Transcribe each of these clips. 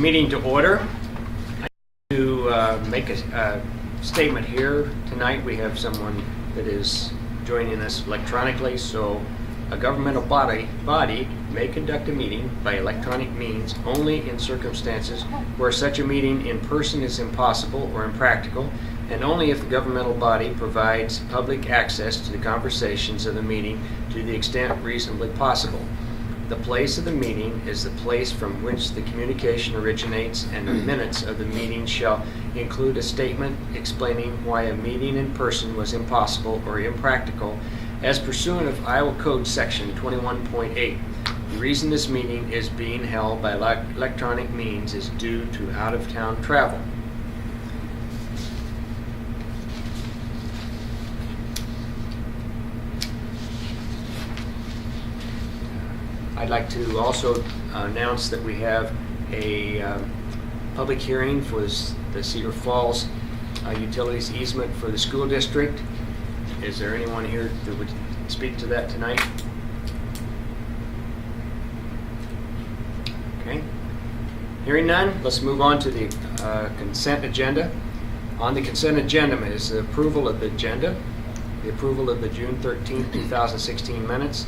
meeting to order. I need to make a statement here tonight. We have someone that is joining us electronically, so a governmental body may conduct a meeting by electronic means only in circumstances where such a meeting in person is impossible or impractical, and only if the governmental body provides public access to the conversations of the meeting to the extent reasonably possible. The place of the meeting is the place from which the communication originates, and the minutes of the meeting shall include a statement explaining why a meeting in person was impossible or impractical, as pursuant of Iowa Code Section 21.8. The reason this meeting is being held by electronic means is due to out-of-town travel. I'd like to also announce that we have a public hearing for the Cedar Falls utilities easement for the school district. Is there anyone here that would speak to that tonight? Okay. Hearing none, let's move on to the consent agenda. On the consent agenda is the approval of the agenda, the approval of the June 13, 2016 minutes,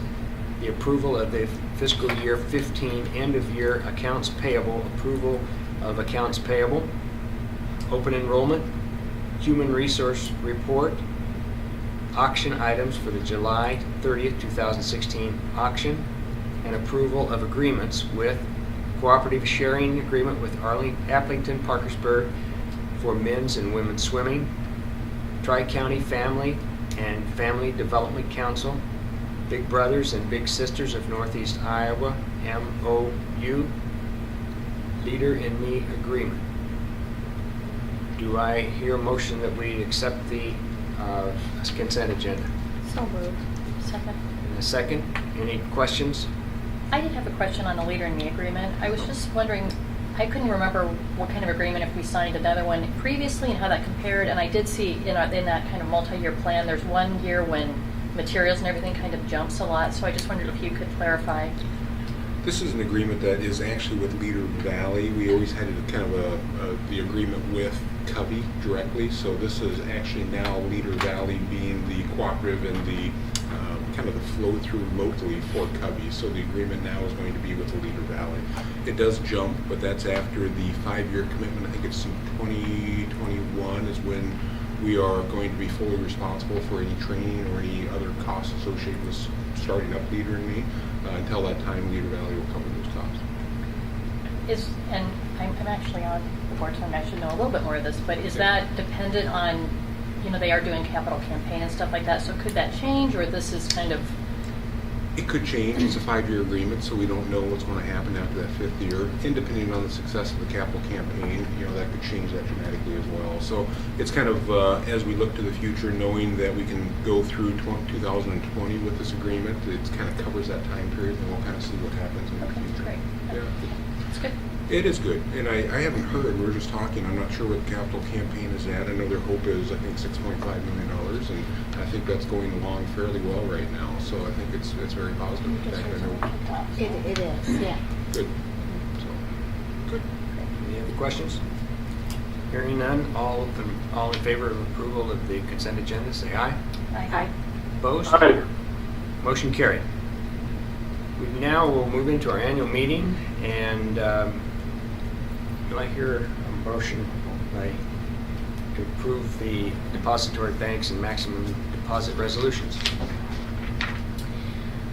the approval of the fiscal year 15 end of year accounts payable, approval of accounts payable, open enrollment, human resource report, auction items for the July 30th, 2016 auction, and approval of agreements with cooperative sharing agreement with Applington Parkersburg for men's and women's swimming, Tri-County Family and Family Development Council, Big Brothers and Big Sisters of Northeast Iowa, MOU, Leader in Me agreement. Do I hear a motion that we accept the consent agenda? So moved. Second. In a second, any questions? I did have a question on the Leader in Me agreement. I was just wondering, I couldn't remember what kind of agreement, if we signed another one previously and how that compared, and I did see in that kind of multi-year plan, there's 1 year when materials and everything kind of jumps a lot, so I just wondered if you could clarify. This is an agreement that is actually with Leader Valley. We always had kind of the agreement with Covey directly, so this is actually now Leader Valley being the cooperative and the kind of the flow through locally for Covey. So the agreement now is going to be with the Leader Valley. It does jump, but that's after the 5-year commitment. I think it's in 2021 is when we are going to be fully responsible for any training or any other costs associated with starting up Leader in Me. Until that time, Leader Valley will cover those costs. And I'm actually on the board, so I should know a little bit more of this, but is that dependent on, they are doing capital campaign and stuff like that, so could that change, or this is kind of... It could change. It's a 5-year agreement, so we don't know what's going to happen after that 5th year. And depending on the success of the capital campaign, that could change that dramatically as well. So it's kind of, as we look to the future, knowing that we can go through 2020 with this agreement, it kind of covers that time period, and we'll kind of see what happens in the future. Great. Yeah. It's good. It is good, and I haven't heard, we're just talking, I'm not sure what the capital campaign is at. I know their hope is, I think, $6.5 million, and I think that's going along fairly well right now, so I think it's very positive. In fact, I know. It is, yeah. Good. So, good. Any other questions? Hearing none, all in favor of approval of the consent agenda, say aye. Aye. Opposed? Aye. Motion carried. We now will move into our annual meeting, and do I hear a motion to approve the depository banks and maximum deposit resolutions?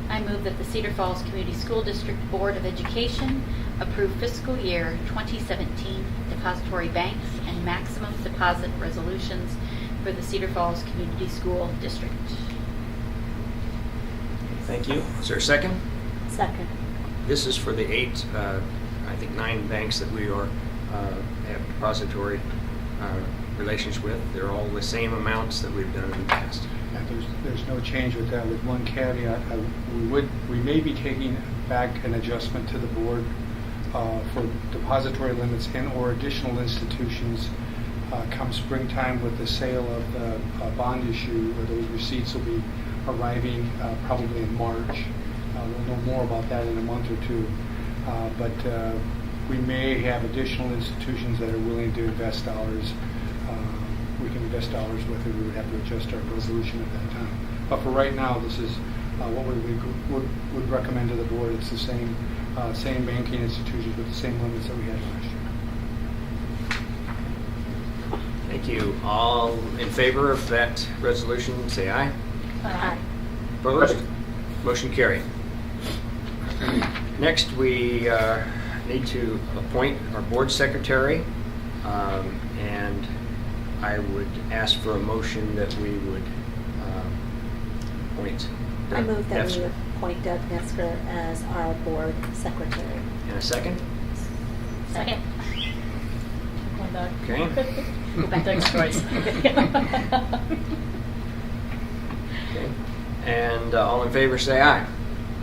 I move that the Cedar Falls Community School District Board of Education approve fiscal year 2017 depository banks and maximum deposit resolutions for the Cedar Falls Community School District. Thank you. Is there a second? Second. This is for the 9 banks that we have depository relations with. They're all the same amounts that we've done in the past. Yeah, there's no change with that, with one caveat. We may be taking back an adjustment to the board for depository limits and or additional institutions come springtime with the sale of the bond issue, where those receipts will be arriving probably in March. We'll know more about that in a month or two. But we may have additional institutions that are willing to invest dollars. We can invest dollars with it. We would have to adjust our resolution at that time. But for right now, this is what we would recommend to the board. It's the same banking institutions with the same limits that we had last year. Thank you. All in favor of that resolution, say aye. Aye. Opposed? Motion carried. Next, we need to appoint our board secretary, and I would ask for a motion that we would appoint. I move that we Nesker. appoint Doug Nesker as our board secretary. In a second? Second. Come on, Doug. Okay. Go back to Doug's choice. Okay. And all in favor, say aye.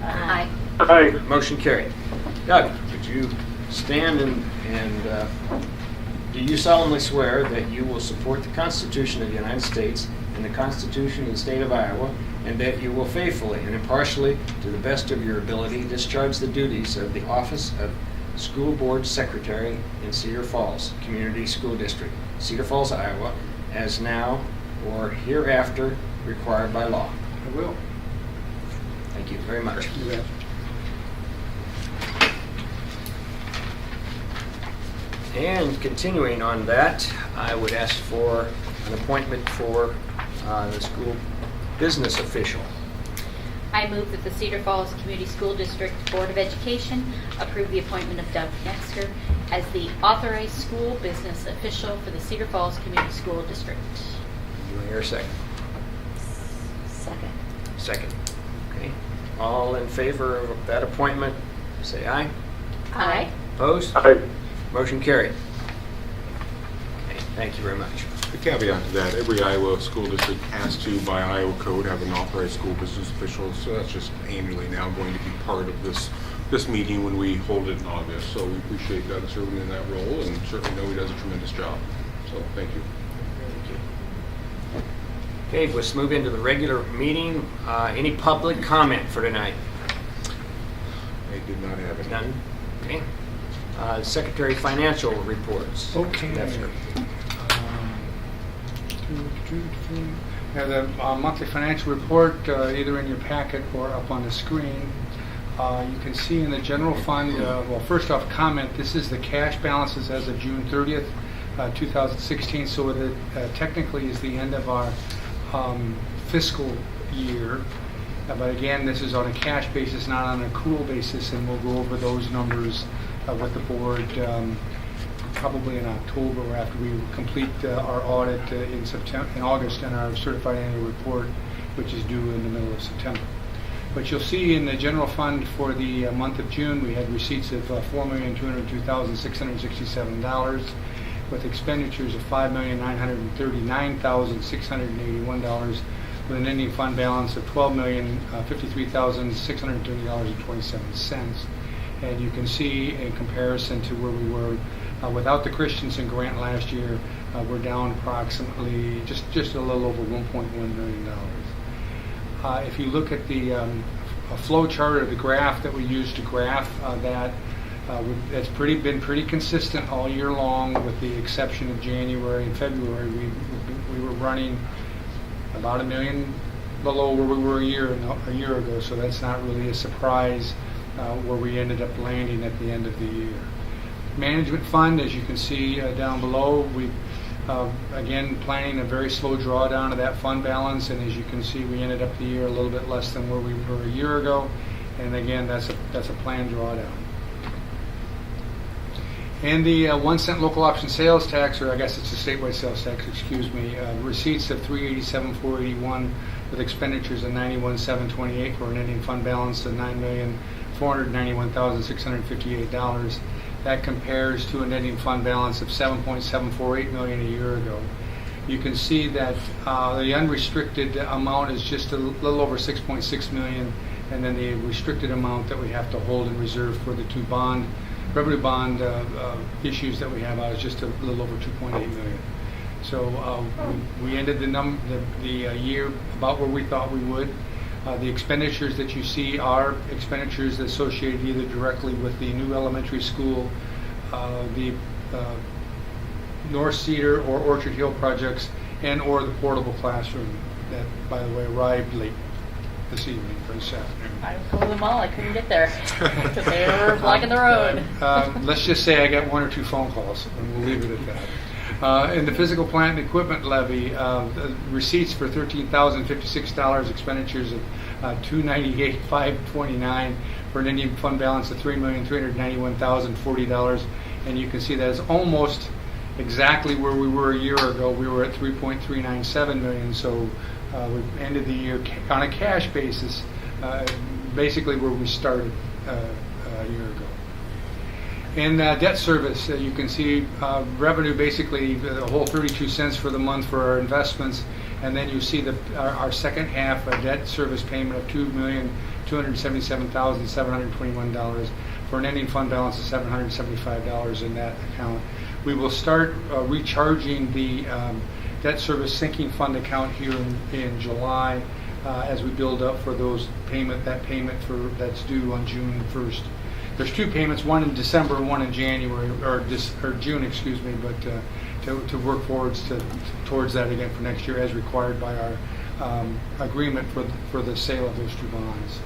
Aye. Motion carried. Doug, would you stand and do you solemnly swear that you will support the Constitution of the United States and the Constitution of the State of Iowa, and that you will faithfully and impartially, to the best of your ability, discharge the duties of the office of School Board Secretary in Cedar Falls Community School District, Cedar Falls, Iowa, as now or hereafter required by law? I will. Thank you very much. Do that. And continuing on that, I would ask for an appointment for the school business official. I move that the Cedar Falls Community School District Board of Education approve the appointment of Doug Nesker as the authorized school business official for the Cedar Falls Community School District. Do I hear a second? Second. Second. Okay. All in favor of that appointment, say aye. Aye. Opposed? Motion carried. Okay, thank you very much. The caveat to that, every Iowa school district has to, by Iowa code, have an authorized school business official, so that's just annually now going to be part of this meeting when we hold it in August. So we appreciate Doug serving in that role, and certainly know he does a tremendous job. So thank you. Okay, let's move into the regular meeting. Any public comment for tonight? I did not have any. None? Okay. Secretary Financial Reports. Okay. Nesker. Now, the monthly financial report, either in your packet or up on the screen. You can see in the general fund, well, first off, comment, this is the cash balances as of June 30th, 2016, so it technically is the end of our fiscal year. But again, this is on a cash basis, not on an accrual basis, and we'll go over those numbers with the board probably in October after we complete our audit in August, and our certified annual report, which is due in the middle of September. But you'll see in the general fund for the month of June, we had receipts of $4,202,667, with expenditures of $5,939,681, with an ending fund balance of $12,053,630.27. And you can see in comparison to where we were without the Christensen grant last year, we're down approximately just a little over $1.1 million. If you look at the flow chart or the graph that we use to graph that, it's been pretty consistent all year long, with the exception of January and February. We were running about $1 million below where we were a year ago, so that's not really a surprise where we ended up landing at the end of the year. Management fund, as you can see down below, we again planning a very slow drawdown of that fund balance, and as you can see, we ended up the year a little bit less than where we were a year ago, and again, that's a planned drawdown. And the 1 cent local option sales tax, or I guess it's a statewide sales tax, excuse me, receipts of $387,481 with expenditures of $91,728 for an ending fund balance of $9,491,658. That compares to an ending fund balance of $7.748 million a year ago. You can see that the unrestricted amount is just a little over $6.6 million, and then the restricted amount that we have to hold in reserve for the two revenue bond issues that we have out is just a little over $2.8 million. So we ended the year about where we thought we would. The expenditures that you see are expenditures associated either directly with the new elementary school the North Cedar or Orchard Hill projects and or the portable classroom that, by the way, arrived late this evening or this afternoon. I was going to the mall, I couldn't get there because they were blocking the road. Let's just say I got 1 or 2 phone calls, and we'll leave it at that. In the physical plant and equipment levy, receipts for $13,056, expenditures of $298,529 for an ending fund balance of $3,391,040, and you can see that is almost exactly where we were a year ago. We were at $3.397 million, so we ended the year on a cash basis, basically where we started a year ago. In debt service, you can see revenue basically the whole 32 cents for the month for our investments, and then you see our second half debt service payment of $2,277,721 for an ending fund balance of $775 in that account. We will start recharging the debt service sinking fund account here in July as we build up for that payment that's due on June 1st. There's 2 payments, one in December, one in January, or June, excuse me, but to work towards that again for next year as required by our agreement for the sale of those 2 bonds.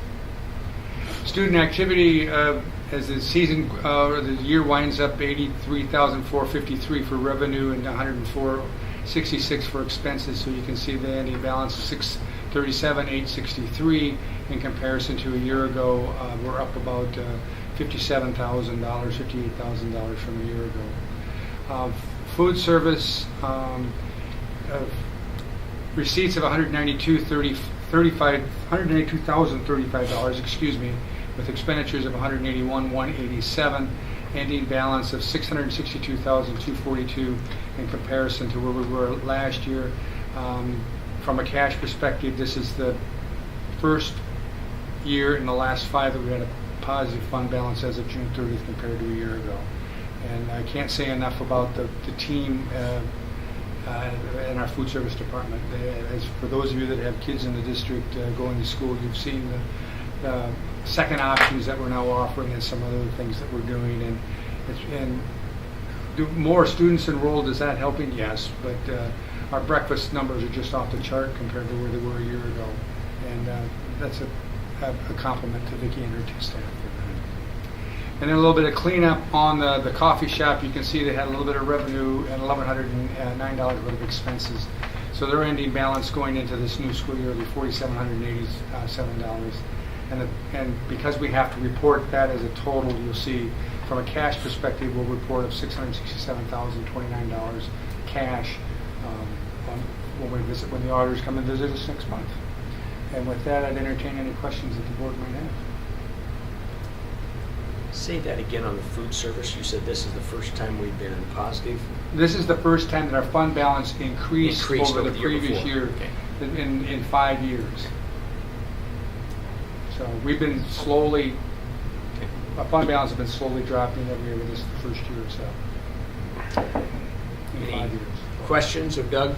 Student activity, as the the year winds up, $83,453 for revenue and $104,66 for expenses. So you can see the ending balance of $637,863 in comparison to a year ago. We're up about $57,000, $58,000 from a year ago. Food service, receipts of $192,035, excuse me, with expenditures of $181,187, ending balance of $662,242 in comparison to where we were last year. From a cash perspective, this is the first year in the last 5 that we had a positive fund balance as of June 30th compared to a year ago. And I can't say enough about the team in our food service department. As for those of you that have kids in the district going to school, you've seen the second options that we're now offering and some other things that we're doing. And do more students enrolled, is that helping? Yes, but our breakfast numbers are just off the chart compared to where they were a year ago. And that's a compliment to Vicki and her staff for that. And then a little bit of cleanup on the coffee shop. You can see they had a little bit of revenue and $1,109 worth of expenses. So their ending balance going into this new school year will be $4,787. And because we have to report that as a total, you'll see from a cash perspective, we'll report of $667,029 cash when the auditors come and visit us next month. And with that, I'd entertain any questions that the board might have. Say that again on the food service. You said this is the first time we've been in positive. This is the first time that our fund balance increased over the year previous before. year Okay. in 5 years. So we've been slowly, our fund balance has been slowly dropping every year with this the first year or so. In Any 5 years. questions of Doug?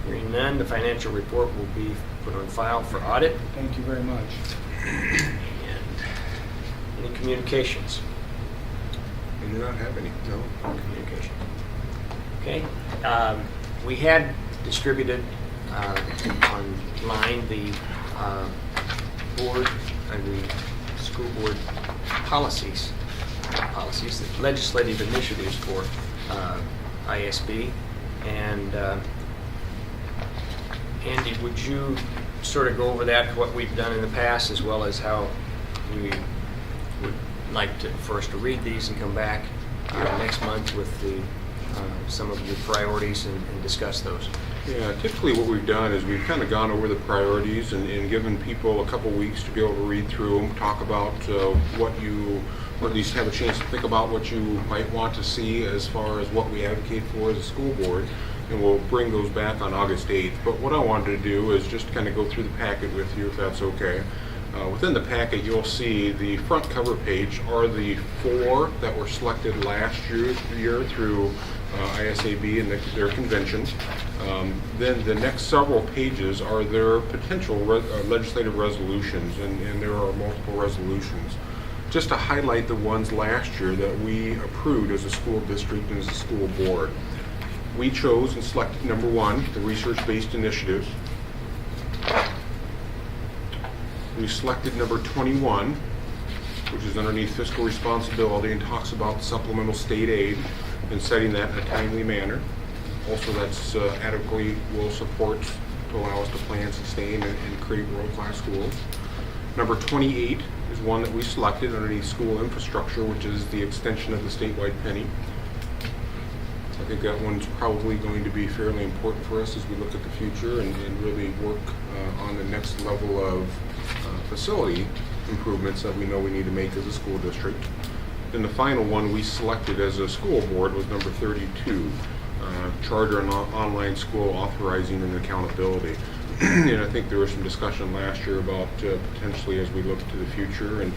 Hearing none, the financial report will be put on file for audit. Thank you very much. And any communications? I do not have any, no. Communication. Okay. We had distributed online the board and the school board policies, the legislative initiatives for ISB. And Andy, would you sort of go over that, what we've done in the past, as well as how we would like for us to read these and come back next month with some of your priorities and discuss those? Yeah, typically what we've done is we've kind of gone over the priorities and given people a couple weeks to be able to read through them, talk about what you, or at least have a chance to think about what you might want to see as far as what we advocate for as a school board. And we'll bring those back on August 8th. But what I wanted to do is just kind of go through the packet with you, if that's okay. Within the packet, you'll see the front cover page are the 4 that were selected last year through ISAB and their conventions. Then the next several pages are their potential legislative resolutions, and there are multiple resolutions. just to highlight the ones last year that we approved as a school district and as a school board. We chose and selected number 1, the research-based initiatives. We selected number 21, which is underneath fiscal responsibility and talks about supplemental state aid and setting that in a timely manner. Also, that's adequately will support to allow us to plan, sustain, and create world-class schools. Number 28 is one that we selected underneath school infrastructure, which is the extension of the statewide penny. I think that one's probably going to be fairly important for us as we look at the future and really work on the next level of facility improvements that we know we need to make as a school district. Then the final one we selected as a school board was number 32, charter and online school authorizing and accountability. And I think there was some discussion last year about potentially as we look to the future and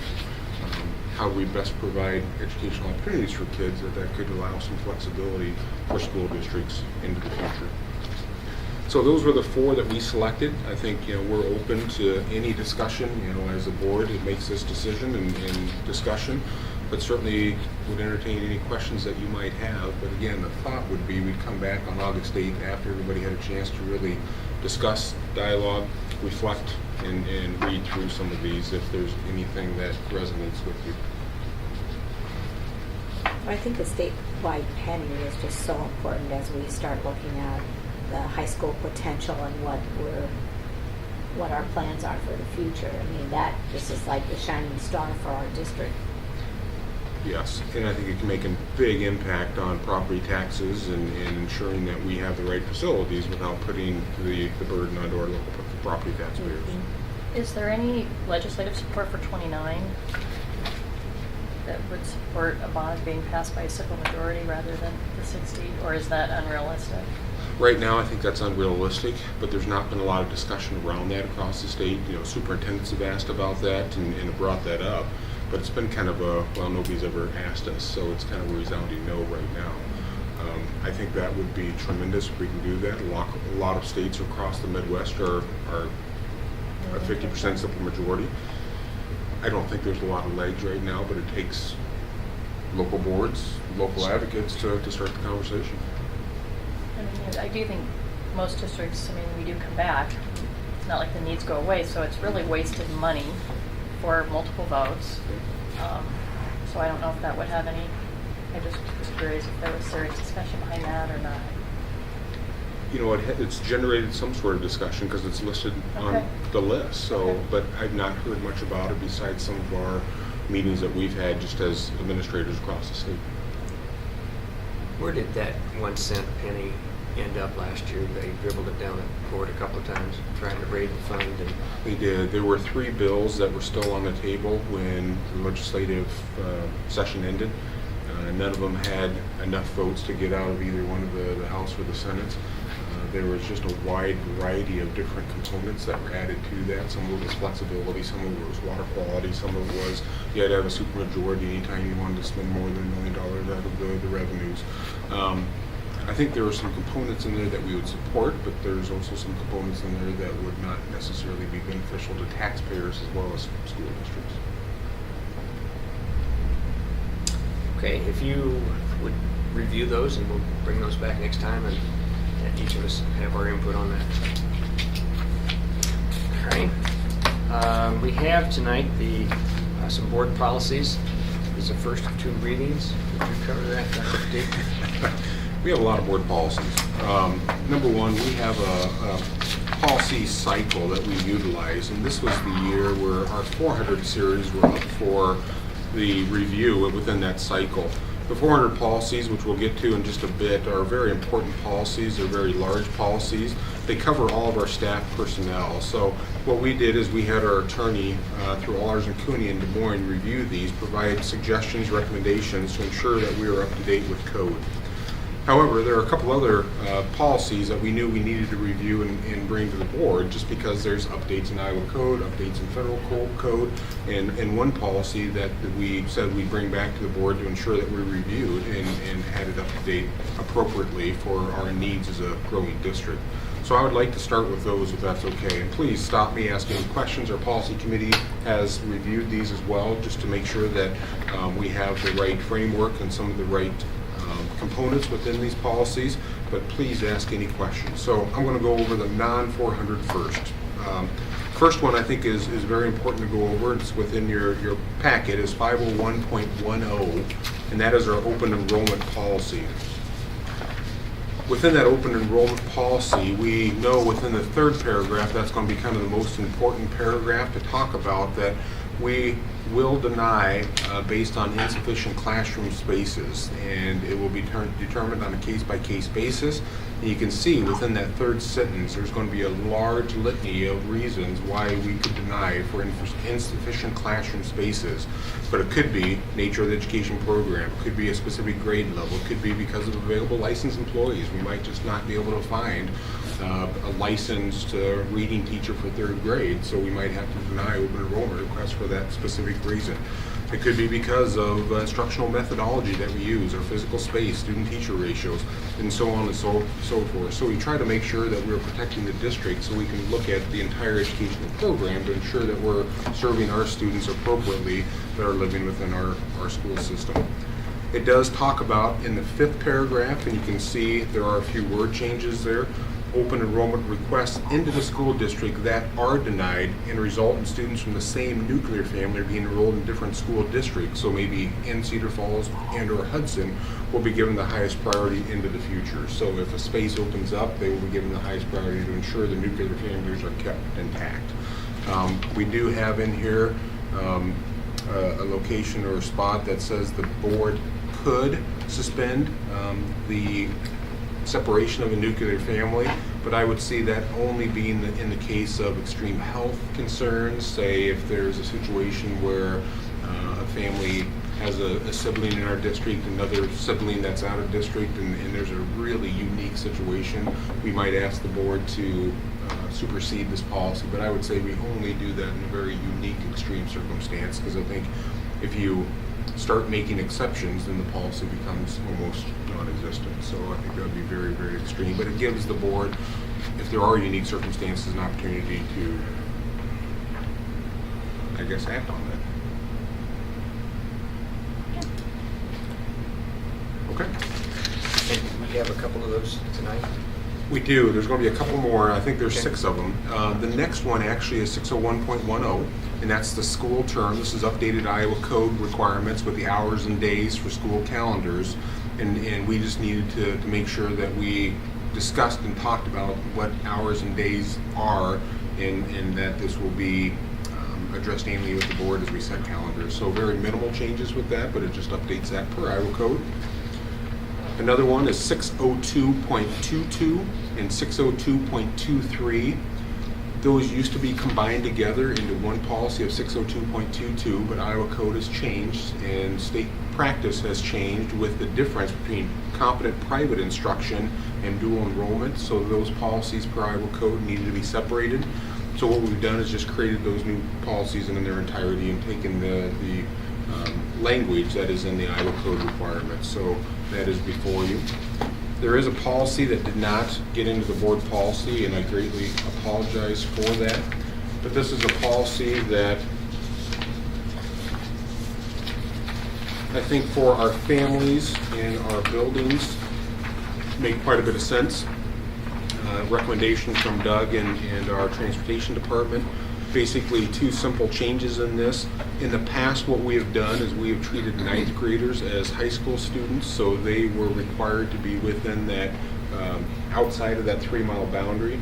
how we best provide educational opportunities for kids, that could allow some flexibility for school districts into the future. So those were the 4 that we selected. I think we're open to any discussion as a board that makes this decision and discussion, but certainly would entertain any questions that you might have. But again, the thought would be we'd come back on August 8th after everybody had a chance to really discuss, dialogue, reflect, and read through some of these if there's anything that resonates with you. I think the statewide penny is just so important as we start looking at the high school potential and what our plans are for the future. I mean, this is like the shining star for our district. Yes, and I think it can make a big impact on property taxes and ensuring that we have the right facilities without putting the burden onto our local property taxpayers. Is there any legislative support for 29 that would support a bond being passed by a simple majority rather than the 60, or is that unrealistic? Right now, I think that's unrealistic, but there's not been a lot of discussion around that across the state. Superintendents have asked about that and have brought that up, but it's been kind of nobody's ever asked us, so it's kind of a resounding no right now. I think that would be tremendous if we can do that. A lot of states across the Midwest are a 50% simple majority. I don't think there's a lot of legs right now, but it takes local boards, local advocates to start the conversation. I mean, I do think most districts, we do come back. It's not like the needs go away, so it's really wasted money for multiple votes. So I don't know if that would have any, I just was curious if there was serious discussion behind that or not. It's generated some sort of discussion because it's listed on Okay. the list. So, Okay. but I've not heard much about it besides some of our meetings that we've had just as administrators across the state. Where did that 1 cent penny end up last year? They dribbled it down the board a couple of times, trying to raise the fund. And They did. There were 3 bills that were still on the table when the legislative session ended. None of them had enough votes to get out of either one of the House or the Senate. There was just a wide variety of different components that were added to that. Some of it was flexibility, some of it was water quality, some of it was you had to have a supermajority anytime you wanted to spend more than $1 million out of the revenues. I think there were some components in there that we would support, but there's also some components in there that would not necessarily be beneficial to taxpayers as well as school districts. okay, if you would review those, and we'll bring those back next time, and each of us have our input on that. All right. We have tonight some board policies. These are first 2 readings. Would you cover that, Dr. Dick? We have a lot of board policies. Number 1, we have a policy cycle that we utilize, and this was the year where our 400 series were up for the review within that cycle. The 400 policies, which we'll get to in just a bit, are very important policies. They're very large policies. They cover all of our staff personnel. So what we did is we had our attorney through Allers and Cooney in Des Moines review these, provide suggestions, recommendations to ensure that we are up to date with code. However, there are a couple other policies that we knew we needed to review and bring to the board just because there's updates in Iowa code, updates in federal code, and one policy that we said we'd bring back to the board to ensure that we reviewed and had it up to date appropriately for our needs as a growing district. So I would like to start with those, if that's okay. And please stop me, ask any questions. Our policy committee has reviewed these as well, just to make sure that we have the right framework and some of the right components within these policies. But please ask any questions. So I'm going to go over the non-400 first. First one I think is very important to go over. It's within your packet, is 501.10, and that is our open enrollment policy. Within that open enrollment policy, we know within the third paragraph, that's going to be kind of the most important paragraph to talk about, that we will deny based on insufficient classroom spaces, and it will be determined on a case-by-case basis. And you can see within that third sentence, there's going to be a large litany of reasons why we could deny for insufficient classroom spaces. But it could be nature of the education program, it could be a specific grade level, it could be because of available licensed employees. We might just not be able to find a licensed reading teacher for third grade, so we might have to deny open enrollment requests for that specific reason. It could be because of instructional methodology that we use, or physical space, student-teacher ratios, and so on and so forth. So we try to make sure that we're protecting the district so we can look at the entire educational program to ensure that we're serving our students appropriately that are living within our school system. It does talk about in the fifth paragraph, and you can see there are a few word changes there, open enrollment requests into the school district that are denied and result in students from the same nuclear family being enrolled in different school districts. So maybe in Cedar Falls and or Hudson will be given the highest priority into the future. So if a space opens up, they will be given the highest priority to ensure the nuclear families are kept intact. We do have in here a location or a spot that says the board could suspend the separation of a nuclear family, but I would see that only being in the case of extreme health concerns. Say if there's a situation where a family has a sibling in our district, another sibling that's out of district, and there's a really unique situation, we might ask the board to supersede this policy. But I would say we only do that in a very unique, extreme circumstance, because I think if you start making exceptions, then the policy becomes almost non-existent. So I think that would be very, very extreme. But it gives the board, if there are unique circumstances, an opportunity to, I guess, act on that. Okay. And we have a couple of those tonight. We do. There's going to be a couple more. I think there's Okay. 6 of them. The next one actually is 601.10, and that's the school term. This is updated Iowa code requirements with the hours and days for school calendars, and we just needed to make sure that we discussed and talked about what hours and days are, and that this will be addressed annually with the board as we set calendars. So very minimal changes with that, but it just updates that per Iowa code. Another one is 602.22 and 602.23. Those used to be combined together into one policy of 602.22, but Iowa code has changed and state practice has changed with the difference between competent private instruction and dual enrollment. So those policies per Iowa code needed to be separated. So what we've done is just created those new policies in their entirety and taken the language that is in the Iowa code requirements. So that is before you. There is a policy that did not get into the board policy, and I greatly apologize for that. But this is a policy that I think for our families and our buildings make quite a bit of sense. Recommendation from Doug and our transportation department. Basically 2 simple changes in this. In the past, what we have done is we have treated 9th graders as high school students, so they were required to be within that, outside of that 3-mile boundary.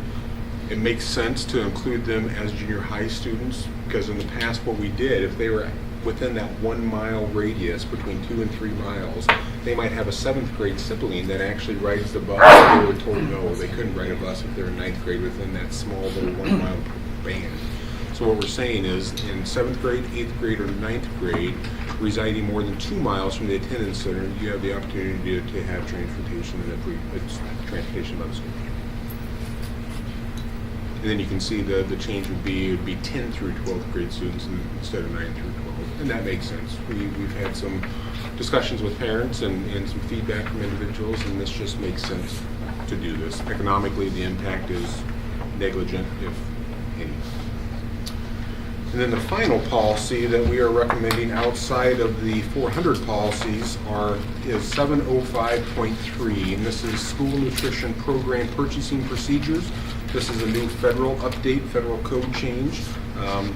It makes sense to include them as junior high students, because in the past what we did, if they were within that 1-mile radius between 2 and 3 miles, they might have a 7th grade sibling that actually rides the bus. They were told no, they couldn't ride a bus if they're in 9th grade within that small little 1-mile band. So what we're saying is in 7th grade, 8th grade, or 9th grade, residing more than 2 miles from the attendance center, you have the opportunity to have transportation, and it's transportation by the school. And then you can see the change would be 10 through 12th grade students instead of 9 through 12. And that makes sense. We've had some discussions with parents and some feedback from individuals, and this just makes sense to do this. Economically, the impact is negligent, if any. And then the final policy that we are recommending outside of the 400 policies is 705.3, and this is school nutrition program purchasing procedures. This is a new federal update, federal code change.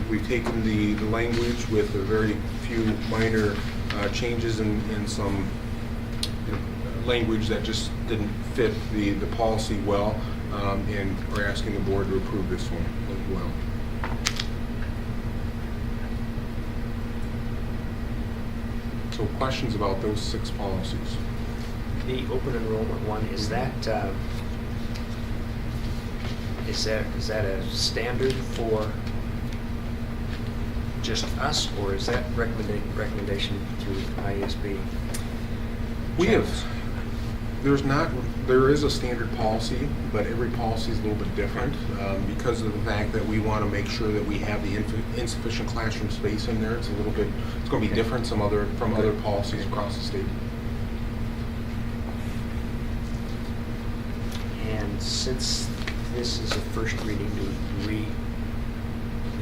We've taken the language with a very few minor changes in some language that just didn't fit the policy well, and we're asking the board to approve this one as well. So questions about those 6 policies? The open enrollment one, is that a standard for just us, or is that recommendation through ISB? There is a standard policy, but every policy is a little bit different because of the fact that we want to make sure that we have the insufficient classroom space in there. It's going to be different from other policies across the state. And since this is a first reading,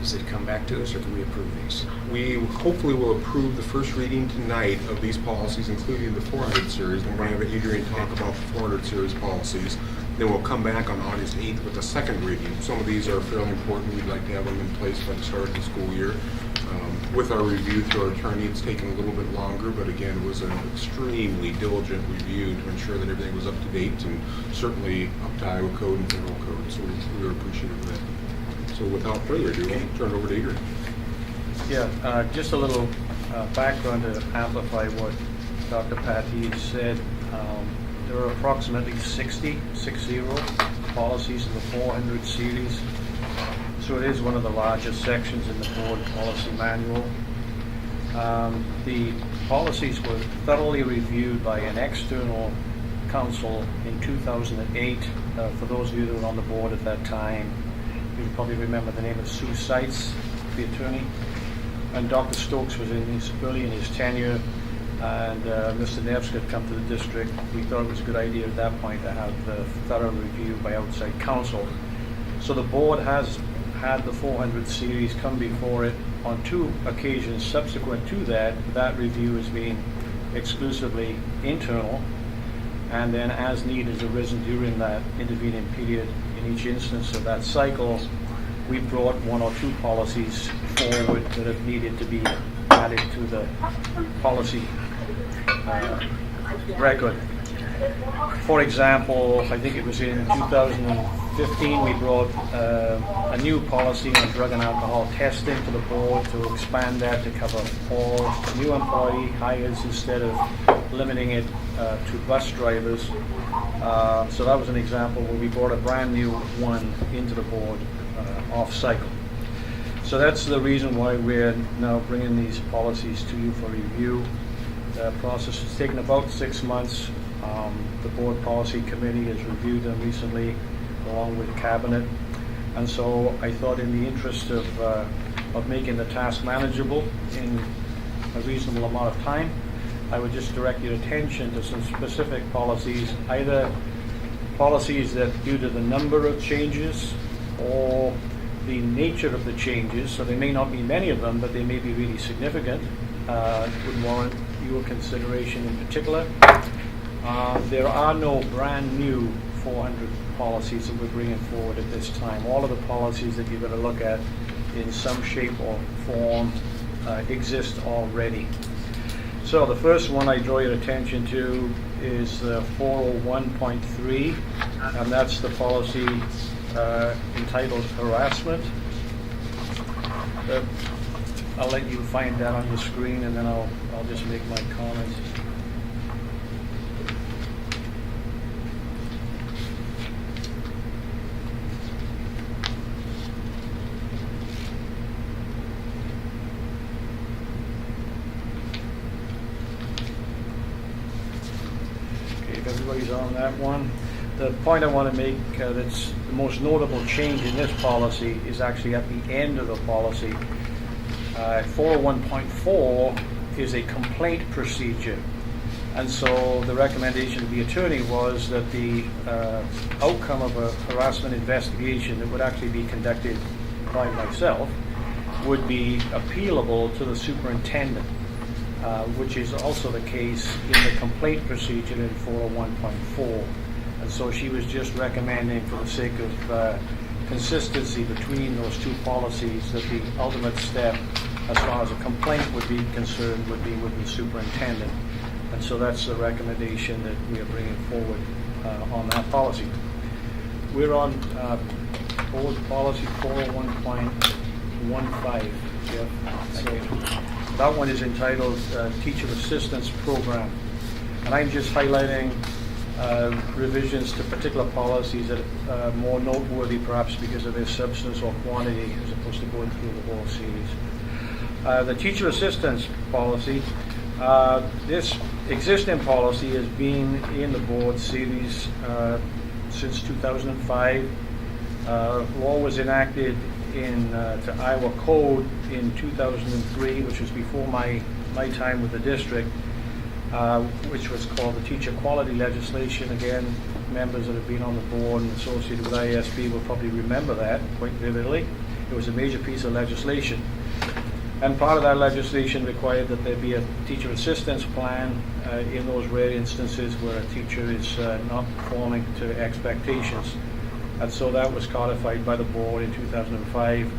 does it come back to us, or do we approve these? We hopefully will approve the first reading tonight of these policies, including the 400 series. And we're going to have Adrian talk about the 400 series policies. Then we'll come back on August 8th with the second reading. Some of these are fairly important. We'd like to have them in place by the start of the school year. With our review through our attorney, it's taken a little bit longer, but again, it was an extremely diligent review to ensure that everything was up to date and certainly up to Iowa code and federal code. So we were appreciative of that. So without further ado, I'll turn it over to Adrian. Yeah, just a little background to amplify what Dr. Pat Heath said. There are approximately 60 policies in the 400 series. So it is one of the largest sections in the board policy manual. The policies were thoroughly reviewed by an external counsel in 2008. For those of you that were on the board at that time, you probably remember the name of Sue Seitz, the attorney. And Dr. Stokes was early in his tenure, and Mr. Nevsky had come to the district. We thought it was a good idea at that point to have the thorough review by outside counsel. So the board has had the 400 series come before it on 2 occasions subsequent to that. That review has been exclusively internal, and then as need has arisen during that intervening period in each instance of that cycle, we brought 1 or 2 policies forward that have needed to be added to the policy record. For example, I think it was in 2015 we brought a new policy on drug and alcohol testing to the board to expand that to cover all new employee hires instead of limiting it to bus drivers. So that was an example where we brought a brand new one into the board off cycle. So that's the reason why we're now bringing these policies to you for review. The process has taken about 6 months. The board policy committee has reviewed them recently along with cabinet, and so I thought in the interest of making the task manageable in a reasonable amount of time, I would just direct your attention to some specific policies, either policies that due to the number of changes or the nature of the changes, so there may not be many of them, but they may be really significant, would warrant your consideration in particular. There are no brand new 400 policies that we're bringing forward at this time. All of the policies that you're going to look at in some shape or form exist already. So the first one I draw your attention to is 401.3, and that's the policy entitled harassment. I'll let you find that on the screen, and then I'll just make my comments. Everybody's on that one. The point I want to make that's the most notable change in this policy is actually at the end of the policy. 401.4 is a complaint procedure. And so the recommendation of the attorney was that the outcome of a harassment investigation that would actually be conducted by myself would be appealable to the superintendent, which is also the case in the complaint procedure in 401.4. And so she was just recommending, for the sake of consistency between those two policies, that the ultimate step, as far as a complaint would be concerned, would be with the superintendent. And so that's the recommendation that we are bringing forward on that policy. We're on board policy 401.15. Jeff. So that one is entitled Teacher Assistance Program. And I'm just highlighting revisions to particular policies that are more noteworthy, perhaps because of their substance or quantity, as opposed to going through the whole series. The teacher assistance policy, this existing policy has been in the board series since 2005. Law was enacted to Iowa Code in 2003, which was before my time with the district, which was called the Teacher Quality Legislation. Again, members that have been on the board and associated with ISB will probably remember that quite vividly. It was a major piece of legislation. And part of that legislation required that there be a teacher assistance plan in those rare instances where a teacher is not performing to expectations. And so that was codified by the board in 2005.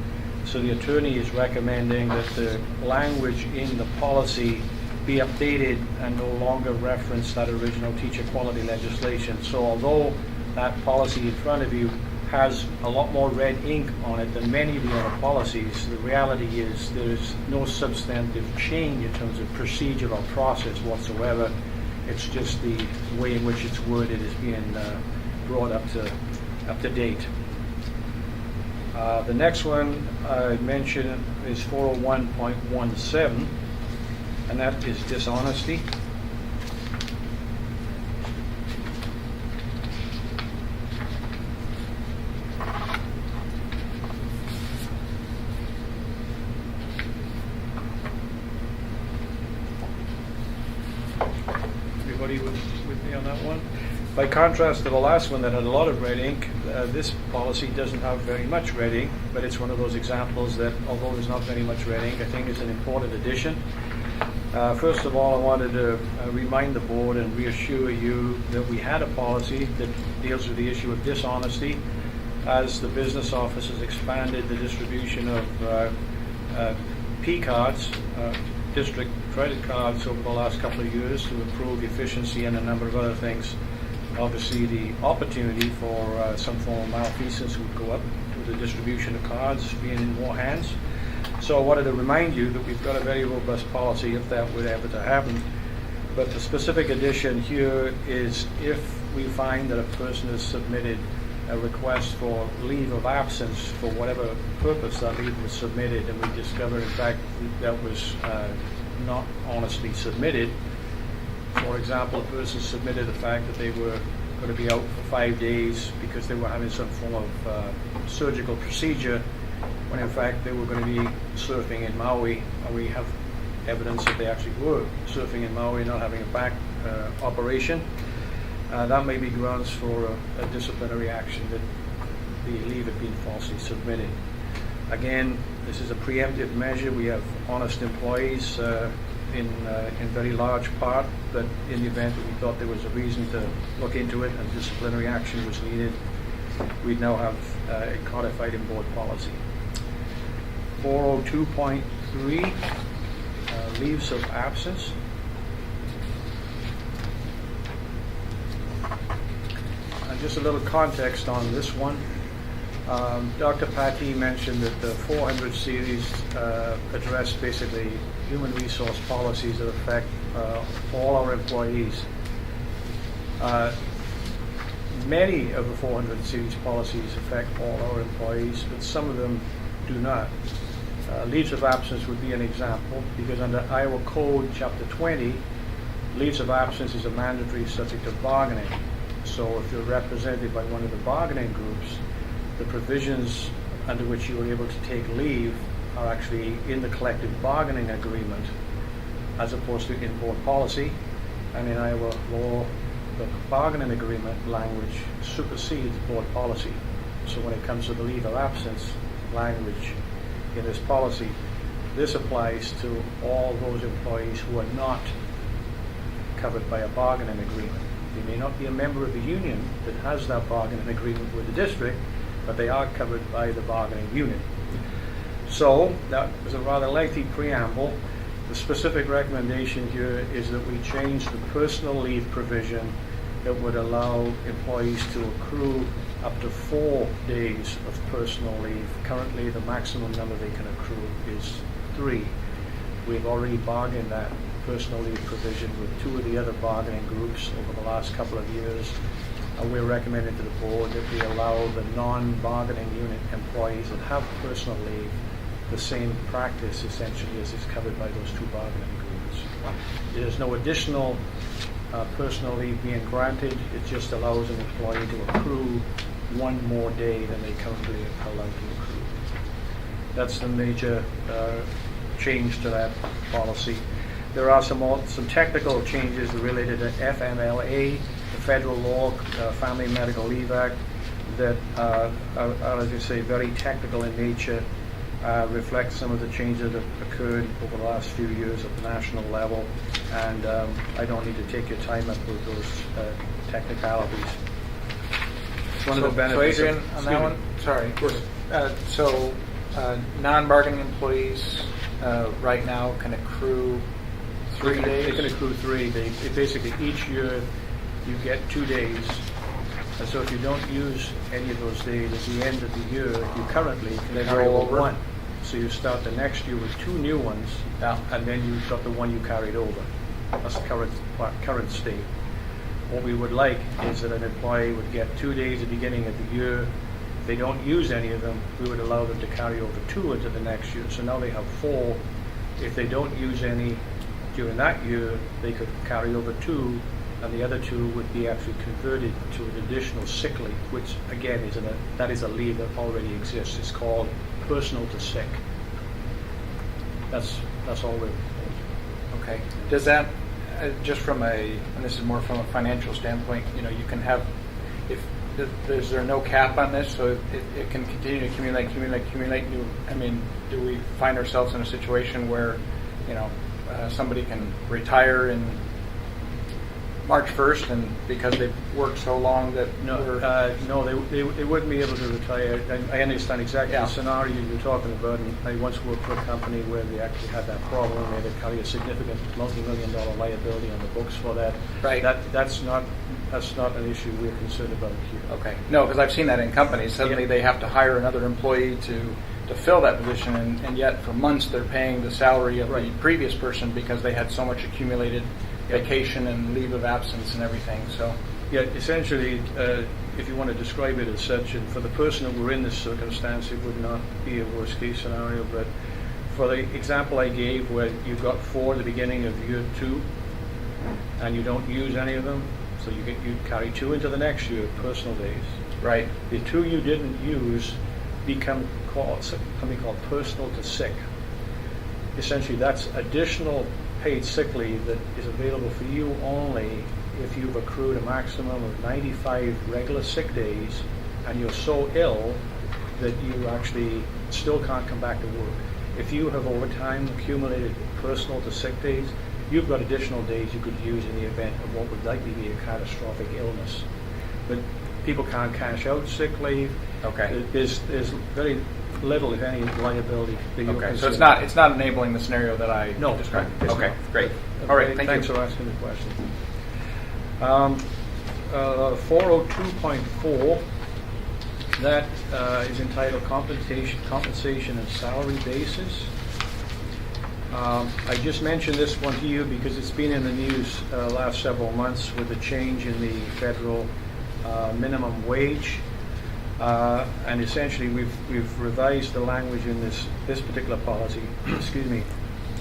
So the attorney is recommending that the language in the policy be updated and no longer reference that original teacher quality legislation. So although that policy in front of you has a lot more red ink on it than many of the other policies, the reality is there is no substantive change in terms of procedure or process whatsoever. It's just the way in which it's worded is being brought up to date. The next one I mentioned is 401.17, and that is dishonesty. Everybody with me on that one? By contrast to the last one that had a lot of red ink, this policy doesn't have very much red ink, but it's one of those examples that, although there's not very much red ink, I think it's an important addition. First of all, I wanted to remind the board and reassure you that we had a policy that deals with the issue of dishonesty. As the business office has expanded the distribution of P cards, district credit cards over the last couple of years to improve efficiency and a number of other things, obviously the opportunity for some form of malfeasance would go up with the distribution of cards being in more hands. So I wanted to remind you that we've got a very robust policy if that were ever to happen. But the specific addition here is if we find that a person has submitted a request for leave of absence for whatever purpose that leave was submitted, and we discover in fact that was not honestly submitted. For example, a person submitted the fact that they were going to be out for 5 days because they were having some form of surgical procedure, when in fact they were going to be surfing in Maui, and we have evidence that they actually were surfing in Maui, not having a back operation. That may be grounds for a disciplinary action that the leave had been falsely submitted. Again, this is a preemptive measure. We have honest employees in very large part, but in the event that we thought there was a reason to look into it and disciplinary action was needed, we'd now have a codified in board policy. 402.3, leaves of absence. And just a little context on this one. Dr. Paty mentioned that the 400 series address basically human resource policies that affect all our employees. Many of the 400 series policies affect all our employees, but some of them do not. Leaves of absence would be an example, because under Iowa Code Chapter 20, leaves of absence is a mandatory subject of bargaining. So if you're represented by one of the bargaining groups, the provisions under which you are able to take leave are actually in the collective bargaining agreement. as opposed to in board policy. And in Iowa law, the bargaining agreement language supersedes board policy. So when it comes to the leave of absence language in this policy, this applies to all those employees who are not covered by a bargaining agreement. They may not be a member of the union that has that bargaining agreement with the district, but they are covered by the bargaining unit. So that was a rather lengthy preamble. The specific recommendation here is that we change the personal leave provision that would allow employees to accrue up to 4 days of personal leave. Currently, the maximum number they can accrue is 3. We've already bargained that personal leave provision with 2 of the other bargaining groups over the last couple of years. We're recommending to the board that we allow the non-bargaining unit employees that have personal leave the same practice essentially as is covered by those 2 bargaining agreements. There's no additional personal leave being granted. It just allows an employee to accrue 1 more day than they currently are allowed to accrue. That's the major change to that policy. There are some technical changes related to FMLA, the federal law, Family Medical Leave Act, that are, as you say, very technical in nature, reflect some of the changes that have occurred over the last few years at the national level, and I don't need to take your time up with those technicalities. One of the benefits. So Adrian, on that one, sorry. Of course. So non-bargaining employees right now can accrue 3 days? They can accrue 3. They basically, each year you get 2 days. And so if you don't use any of those days at the end of the year, you currently can carry roll over over? 1. So you start the next year with 2 new ones, and then you've got the one you carried over. That's the current state. What we would like is that an employee would get 2 days at the beginning of the year. If they don't use any of them, we would allow them to carry over 2 into the next year. So now they have 4. If they don't use any during that year, they could carry over 2, and the other 2 would be actually converted to an additional sick leave, which again is a leave that already exists. It's called personal to sick. That's all we're proposing. Okay. Does that, just from and this is more from a financial standpoint, you can have, is there no cap on this, so it can continue to accumulate? Do we find ourselves in a situation where, somebody can retire in March 1st, and because they've worked so long that No, they wouldn't be able to retire. I understand exactly the scenario you're talking about, and I once worked for a company where they actually had that problem. They had to carry a significant multi-million-dollar liability on the books for that. Right. That's not an issue we're concerned about here. Okay. No, because I've seen that in companies. Suddenly they have to hire another employee to fill that position, and yet for months they're paying the salary of the previous person because they had so much accumulated vacation and leave of absence and everything. So yeah, essentially, if you want to describe it as such, and for the person that were in this circumstance, it would not be a worst case scenario, but for the example I gave where you've got 4 at the beginning of year 2 and you don't use any of them, so you carry 2 into the next year, personal days. right. The 2 you didn't use become something called personal to sick. Essentially, that's additional paid sick leave that is available for you only if you've accrued a maximum of 95 regular sick days and you're so ill that you actually still can't come back to work. If you have over time accumulated personal to sick days, you've got additional days you could use in the event of what would likely be a catastrophic illness. But people can't cash out sick leave. Okay. There's very little, if any, liability. Okay. So it's not enabling the scenario that I described. it's Okay. not. Great. All right. Thanks for asking the question. 402.4, that is entitled compensation and salary basis. I just mentioned this one to you because it's been in the news last several months with the change in the federal minimum wage. And essentially we've revised the language in this particular policy, excuse me,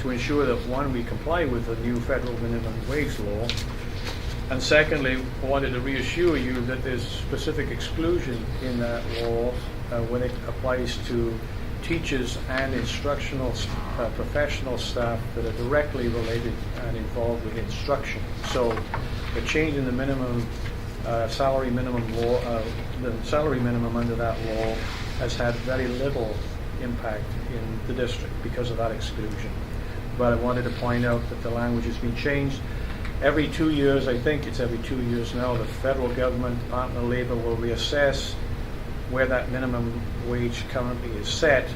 to ensure that, one, we comply with the new federal minimum wage law, and secondly, I wanted to reassure you that there's specific exclusion in that law when it applies to teachers and instructional professional staff that are directly related and involved with instruction. So the change in the minimum salary minimum law, the salary minimum under that law has had very little impact in the district because of that exclusion. But I wanted to point out that the language has been changed. Every 2 years, I think it's every 2 years now, the federal government, Department of Labor, will reassess where that minimum wage currently is set,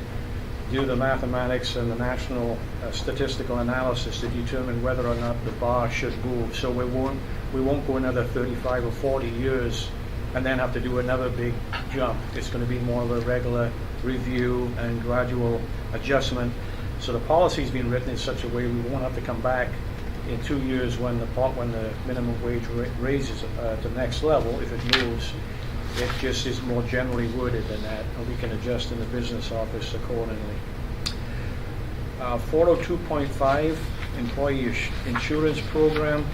do the mathematics and the national statistical analysis to determine whether or not the bar should move. So we won't go another 35 or 40 years and then have to do another big jump. It's going to be more of a regular review and gradual adjustment. So the policy's been written in such a way we won't have to come back in 2 years when the minimum wage raises to the next level. If it moves, it just is more generally worded than that, and we can adjust in the business office accordingly. 402.5, employee insurance program,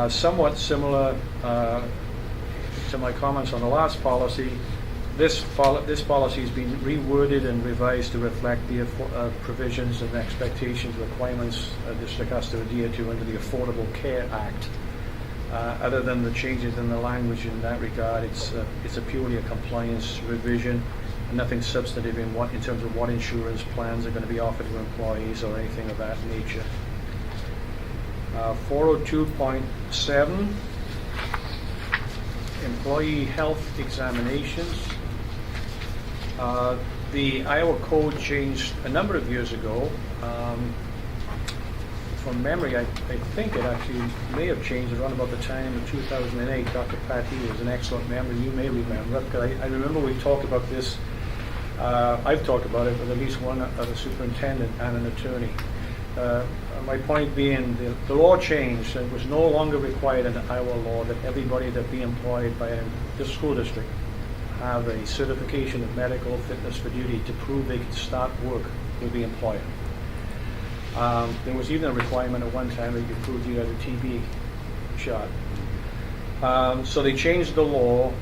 somewhat similar to my comments on the last policy. This policy has been reworded and revised to reflect the provisions and expectations, requirements district has to adhere to under the Affordable Care Act. Other than the changes in the language in that regard, it's a purely a compliance revision, and nothing substantive in terms of what insurance plans are going to be offered to employees or anything of that nature. 402.7, employee health examinations. The Iowa Code changed a number of years ago. From memory, I think it actually may have changed around about the time of 2008. Dr. Patty was an excellent memory. You may remember, because I remember we talked about this. I've talked about it with at least one other superintendent and an attorney. My point being, the law changed, and it was no longer required under Iowa law that everybody that be employed by the school district have a certification of medical fitness for duty to prove they can start work with the employer. There was even a requirement at one time that you prove you had a TB shot. So they changed the law.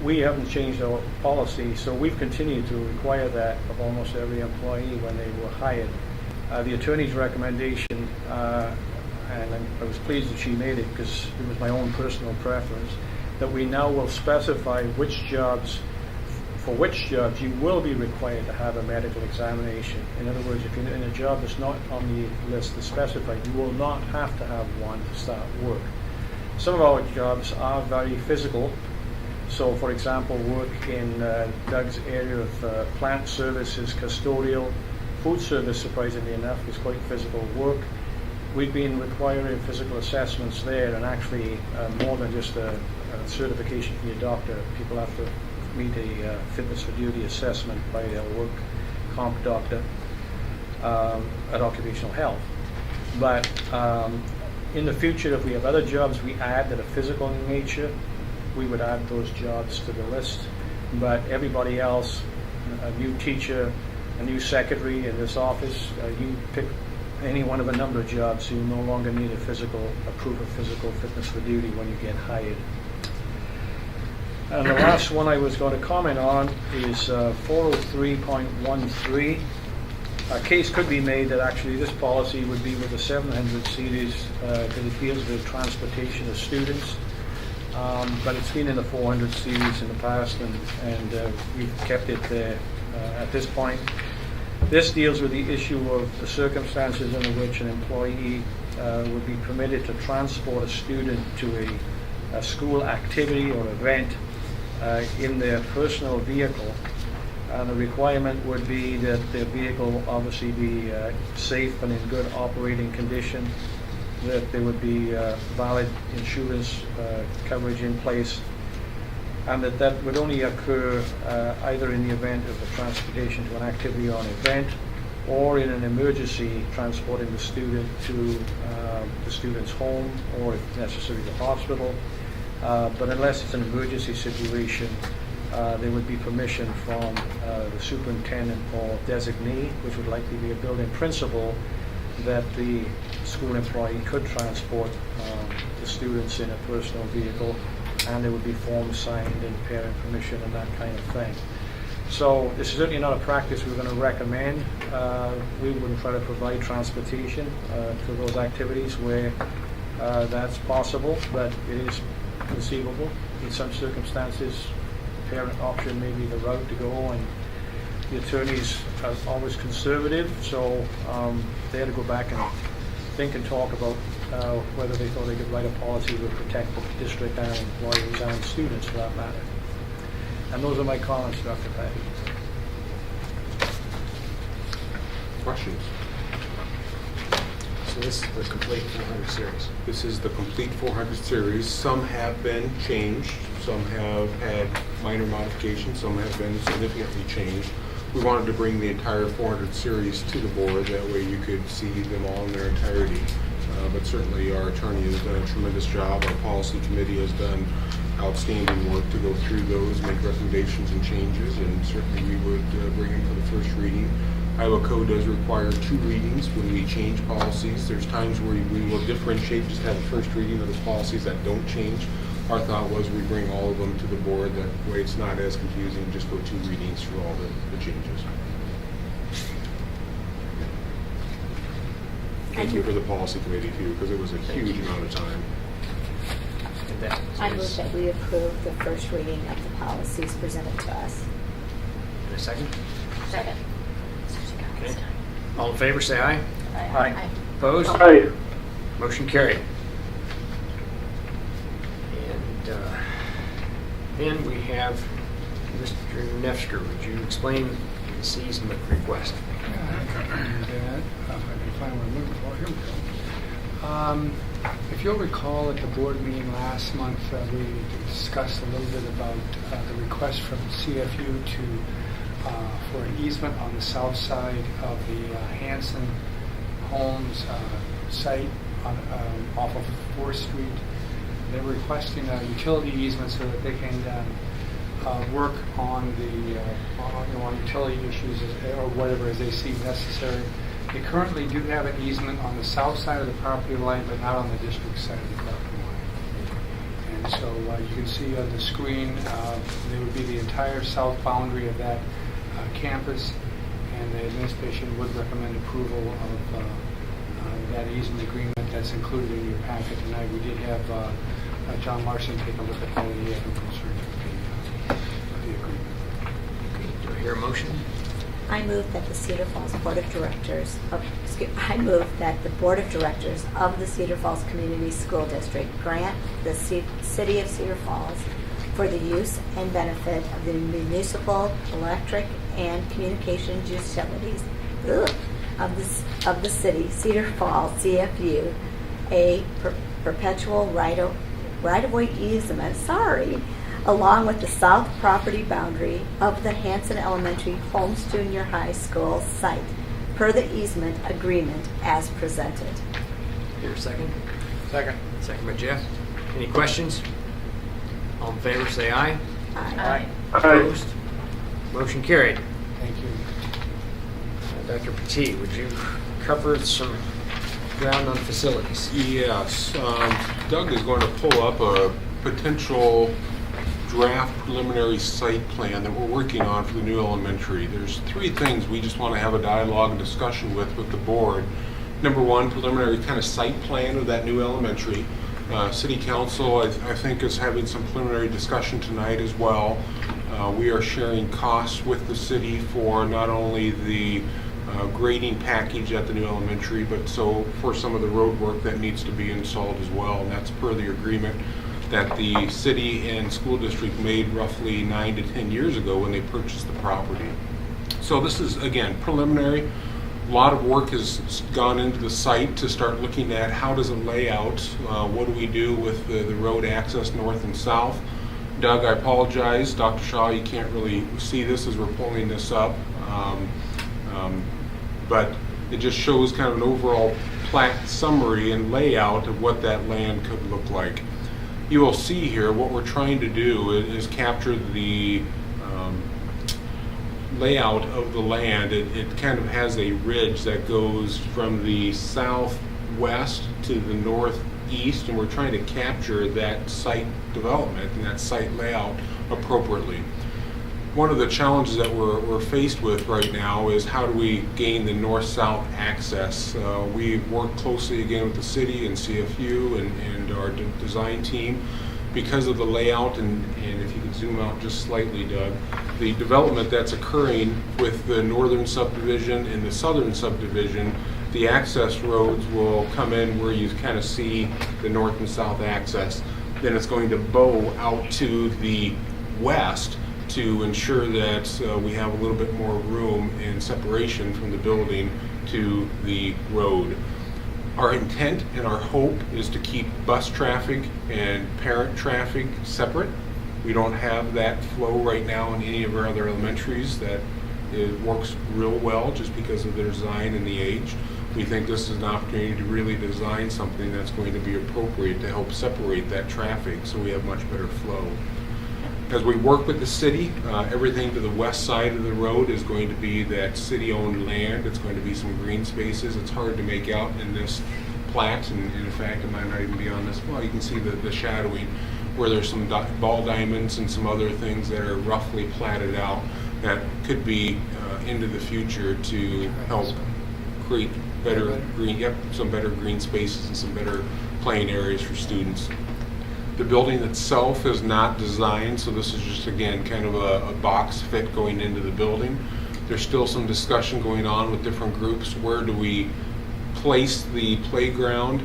We haven't changed our policy, so we've continued to require that of almost every employee when they were hired. The attorney's recommendation, and I was pleased that she made it because it was my own personal preference, that we now will specify for which jobs you will be required to have a medical examination. In other words, if you're in a job that's not on the list that's specified, you will not have to have one to start work. Some of our jobs are very physical. So, for example, work in Doug's area of plant services, custodial, food service, surprisingly enough, is quite physical work. We've been requiring physical assessments there, and actually more than just a certification from your doctor. People have to meet a fitness for duty assessment by a work comp doctor at occupational health. But in the future, if we have other jobs we add that are physical in nature, we would add those jobs to the list. But everybody else, a new teacher, a new secretary in this office, you pick any one of a number of jobs, you no longer need a proof of physical fitness for duty when you get hired. And the last one I was going to comment on is 403.13. A case could be made that actually this policy would be with the 700 series because it deals with transportation of students. But it's been in the 400 series in the past, and we've kept it there at this point. This deals with the issue of the circumstances under which an employee would be permitted to transport a student to a school activity or event in their personal vehicle. And the requirement would be that their vehicle obviously be safe and in good operating condition, that there would be valid insurance coverage in place, and that would only occur either in the event of the transportation to an activity or an event, or in an emergency transporting the student to the student's home, or if necessary the hospital. But unless it's an emergency situation, there would be permission from the superintendent or designee, which would likely be a building principal, that the school employee could transport the students in a personal vehicle, and there would be forms signed and parent permission and that kind of thing. So this is certainly not a practice we're going to recommend. We wouldn't try to provide transportation to those activities where that's possible, but it is conceivable. In some circumstances, parent option may be the route to go, and the attorneys are always conservative, so they had to go back and think and talk about whether they thought they could write a policy that would protect the district and employees and students for that matter. And those are my comments, Dr. Patty. Questions? So this is the complete 400 series. This is the complete 400 series. Some have been changed, some have had minor modifications, some have been significantly changed. We wanted to bring the entire 400 series to the board, that way you could see them all in their entirety. But certainly our attorney has done a tremendous job. Our policy committee has done outstanding work to go through those, make recommendations and changes, and certainly we would bring them for the first reading. Iowa Code does require 2 readings when we change policies. There's times where we will differentiate, just have a first reading of the policies that don't change. Our thought was we bring all of them to the board, that way it's not as confusing, just go 2 readings for all the changes. Thank you for the policy committee too, because it was a huge amount of time. And that I is- move that we approve the first reading of the policies presented to us. In a second? Second. Okay. All in favor, say aye. Aye. Opposed? Aye. Motion carried. And then we have Mr. Nefsker. Would you explain the easement request? If I can find what I'm looking for, here we go. If you'll recall at the board meeting last month, we discussed a little bit about the request from CFU for an easement on the south side of the Hanson Homes site off of 4th Street. They're requesting a utility easement so that they can work on the on utility issues or whatever as they see necessary. They currently do have an easement on the south side of the property line, but not on the district side of the property line. And so you can see on the screen, there would be the entire south boundary of that campus, and the administration would recommend approval of that easement agreement that's included in your packet tonight. We did have John Larson take a look at that, and he had no concerns with the agreement. Okay, do I hear a motion? I move that the Cedar Falls Board of Directors I move that the Board of Directors of the Cedar Falls Community School District grant the City of Cedar Falls for the use and benefit of the municipal electric and communications utilities of the city, Cedar Falls, CFU, a perpetual right-of-way easement, along with the south property boundary of the Hanson Elementary Holmes Junior High School site, per the easement agreement as presented. Here a second. Second. Second by Jeff. Any questions? All in favor, say aye. Aye. Opposed? Motion carried. Thank you. Dr. Petit, would you cover some ground on facilities? Yes, Doug is going to pull up a potential draft preliminary site plan that we're working on for the new elementary. There's 3 things we just want to have a dialogue and discussion with the board. Number 1, preliminary kind of site plan of that new elementary. City Council, I think, is having some preliminary discussion tonight as well. We are sharing costs with the city for not only the grading package at the new elementary, but so for some of the road work that needs to be installed as well, and that's per the agreement that the city and school district made roughly 9 to 10 years ago when they purchased the property. So this is, again, preliminary. A lot of work has gone into the site to start looking at how does it lay out, what do we do with the road access north and south. Doug, I apologize. Dr. Shaw, you can't really see this as we're pulling this up. But it just shows kind of an overall plat summary and layout of what that land could look like. You will see here what we're trying to do is capture the layout of the land. It kind of has a ridge that goes from the southwest to the northeast, and we're trying to capture that site development and that site layout appropriately. one of the challenges that we're faced with right now is how do we gain the north-south access. We work closely again with the city and CFU and our design team. Because of the layout, and if you could zoom out just slightly, Doug, the development that's occurring with the northern subdivision and the southern subdivision, the access roads will come in where you kind of see the north and south access. Then it's going to bow out to the west to ensure that we have a little bit more room and separation from the building to the road. Our intent and our hope is to keep bus traffic and parent traffic separate. We don't have that flow right now in any of our other elementaries. That it works real well just because of their design and the age. We think this is an opportunity to really design something that's going to be appropriate to help separate that traffic so we have much better flow. As we work with the city, everything to the west side of the road is going to be that city-owned land. It's going to be some green spaces. It's hard to make out in this plat, and in fact, it might not even be on this. Well, you can see the shadowing where there's some ball diamonds and some other things that are roughly platted out that could be into the future to help create better green, some better green spaces and some better playing areas for students. The building itself is not designed, so this is just, again, kind of a box fit going into the building. There's still some discussion going on with different groups. Where do we place the playground?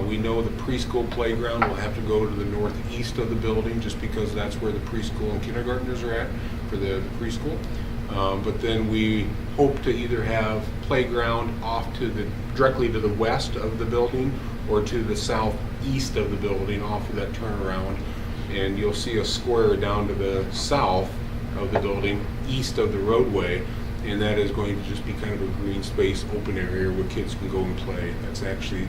We know the preschool playground will have to go to the northeast of the building just because that's where the preschool and kindergartners are at for the preschool. But then we hope to either have playground off to directly to the west of the building or to the southeast of the building off of that turnaround. And you'll see a square down to the south of the building, east of the roadway, and that is going to just be kind of a green space open area where kids can go and play. That's actually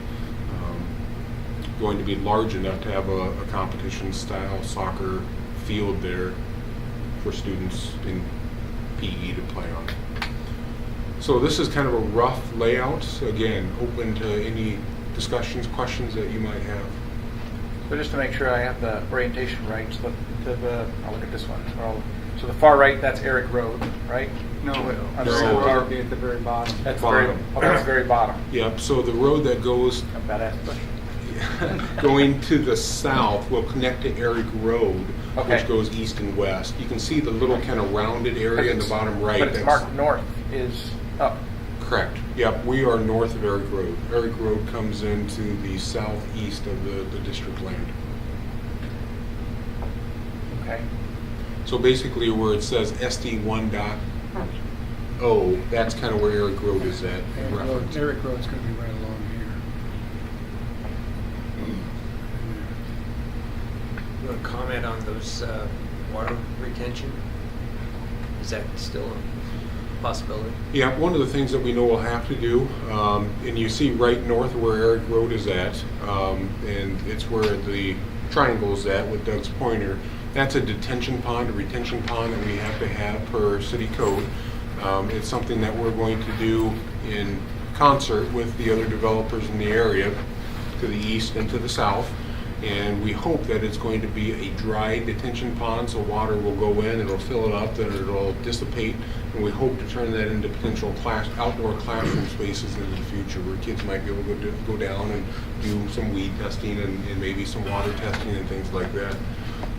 going to be large enough to have a competition style soccer field there for students in PE to play on. So this is kind of a rough layout. Again, open to any discussions, questions that you might have. So just to make sure I have the orientation right, so I'll look at this one. So the far right, that's Eric Road, right? No, On the the road center. would be at the very bottom. That's Bottom. that's the very bottom. Yep, so the road that goes A badass question. going to the south will connect to Eric Road, Okay. which goes east and west. You can see the little kind of rounded area in the bottom right. But it's That's marked north is up. correct. Yep, we are north of Eric Road. Eric Road comes into the southeast of the district land. Okay. So basically where it says SD1.0, that's kind of where Eric Road is at in reference. Eric Road's going to be right along here. You want to comment on those water retention? Is that still a possibility? Yeah, one of the things that we know we'll have to do, and you see right north of where Eric Road is at, and it's where the triangle is at with Doug's pointer. That's a detention pond, a retention pond that we have to have per city code. It's something that we're going to do in concert with the other developers in the area to the east and to the south. And we hope that it's going to be a dry detention pond, so water will go in, it'll fill it up, then it'll dissipate, and we hope to turn that into potential outdoor classroom spaces in the future where kids might be able to go down and do some weed testing and maybe some water testing and things like that.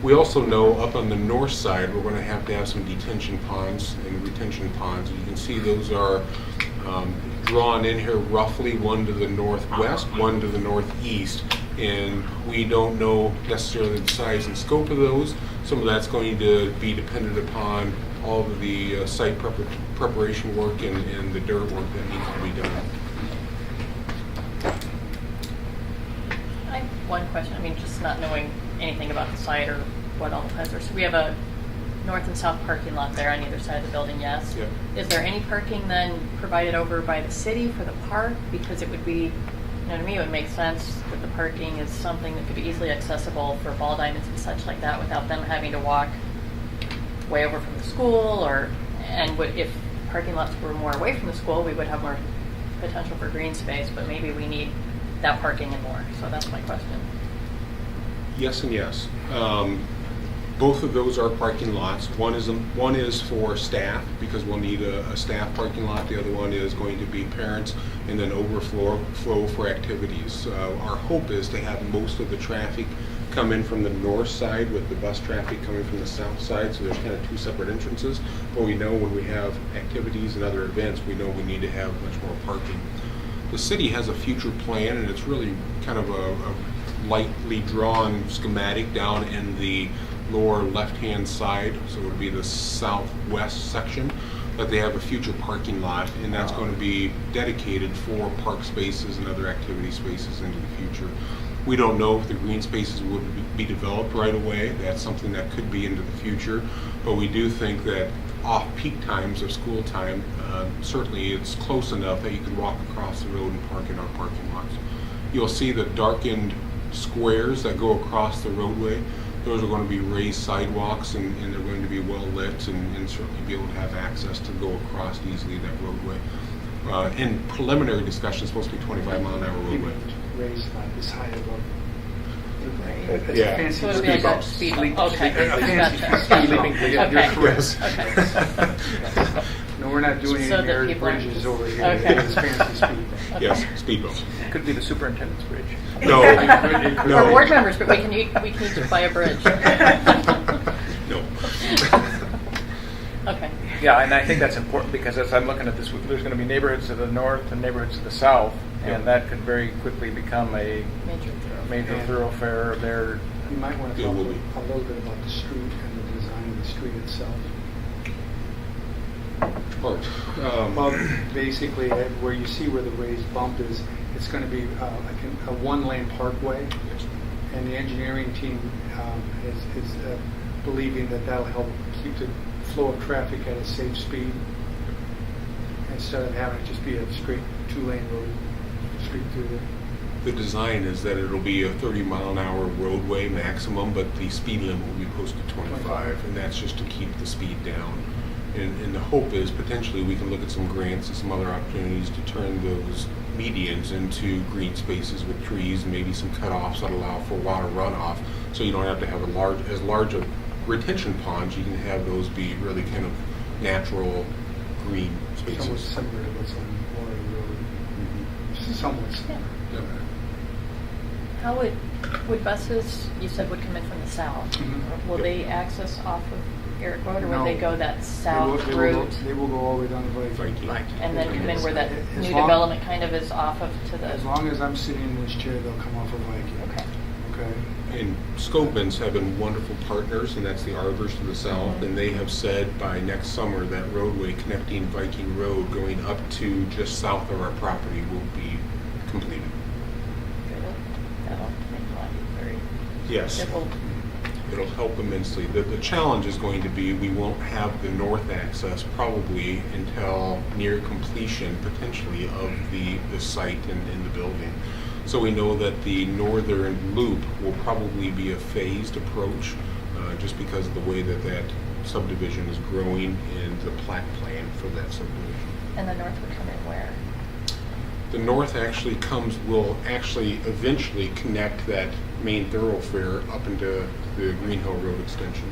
We also know up on the north side, we're going to have some detention ponds and retention ponds. You can see those are drawn in here roughly, one to the northwest, one to the northeast. And we don't know necessarily the size and scope of those. Some of that's going to be dependent upon all of the site preparation work and the dirt work that needs to be done. I have one question. I mean, just not knowing anything about the site or what all the plans are. So we have a north and south parking lot there on either side of the building, yes? Yep. Is there any parking then provided over by the city for the park? Because it would be, you know, to me, it would make sense that the parking is something that could be easily accessible for ball diamonds and such like that without them having to walk way over from the school, if parking lots were more away from the school, we would have more potential for green space, but maybe we need that parking and more. So that's my question. Yes and yes. Both of those are parking lots. One is for staff, because we'll need a staff parking lot. The other one is going to be parents, and then overflow for activities. Our hope is to have most of the traffic come in from the north side, with the bus traffic coming from the south side, so there's kind of two separate entrances. But we know when we have activities and other events, we know we need to have much more parking. The city has a future plan, and it's really kind of a lightly drawn schematic down in the lower left-hand side, so it would be the southwest section, that they have a future parking lot, and that's going to be dedicated for park spaces and other activity spaces into the future. We don't know if the green spaces would be developed right away. That's something that could be into the future, but we do think that off-peak times of school time, certainly it's close enough that you can walk across the road and park in our parking lots. You'll see the darkened squares that go across the roadway. Those are going to be raised sidewalks, and they're going to be well lit, and certainly be able to have access to go across easily that roadway. In preliminary discussion, it's supposed to be 25-mile-an-hour roadway. Raised like this high above the grade. It's Yeah. a fancy So it'll be speed like a bump. speed Sleep- bump. Okay. sleep- a fancy Gotcha. speed bump. Okay. You're Okay. correct. Okay. No, we're not doing So any that air people- bridges over here. Okay. It's fancy speed bump. Yes, speed bumps. Could be the superintendent's bridge. No, We're no. board members, but we can each buy a bridge. No. Okay. Yeah, and I think that's important, because as I'm looking at this, there's going to be neighborhoods to the north and neighborhoods to the south, Yep. and that could very quickly become a Major major Yeah. thoroughfare there. You might want to It talk will be. a little bit about the street and the design of the street itself. Well, basically, where you see where the raised bump is, it's going to be like a one-lane parkway, and the engineering team is believing that that'll help keep the flow of traffic at a safe speed, instead of having it just be a straight two-lane road street through there. The design is that it'll be a 30-mile-an-hour roadway maximum, but the speed limit will be posted 25, and that's just to keep the speed down. And the hope is potentially we can look at some grants and some other opportunities to turn those medians into green spaces with trees and maybe some cutoffs that allow for water runoff, so you don't have to have as large a retention ponds. You can have those be really kind of natural green Somewhat spaces. similar to what's on Warren Road. Somewhat similar. Yep. How would buses, you said, would come in from the south? Mhm. Will Yep. they access off of Eric Road, or will No. they go that south They will route? They will go all the way down the Viking. And then come in where that As new long- development kind of is off of to the... As long as I'm sitting in this chair, they'll come off of Viking. Okay. Okay? And Scobins have been wonderful partners, and that's the arbors to the south, and they have said by next summer that roadway connecting Viking Road going up to just south of our property will be completed. That'll make life very... Yes. It will... It'll help immensely. The challenge is going to be we won't have the north access probably until near completion, potentially, of the site and the building. So we know that the northern loop will probably be a phased approach, just because of the way that subdivision is growing and the plat plan for that subdivision. And the north would come in where? The north actually will actually eventually connect that main thoroughfare up into the Green Hill Road extension.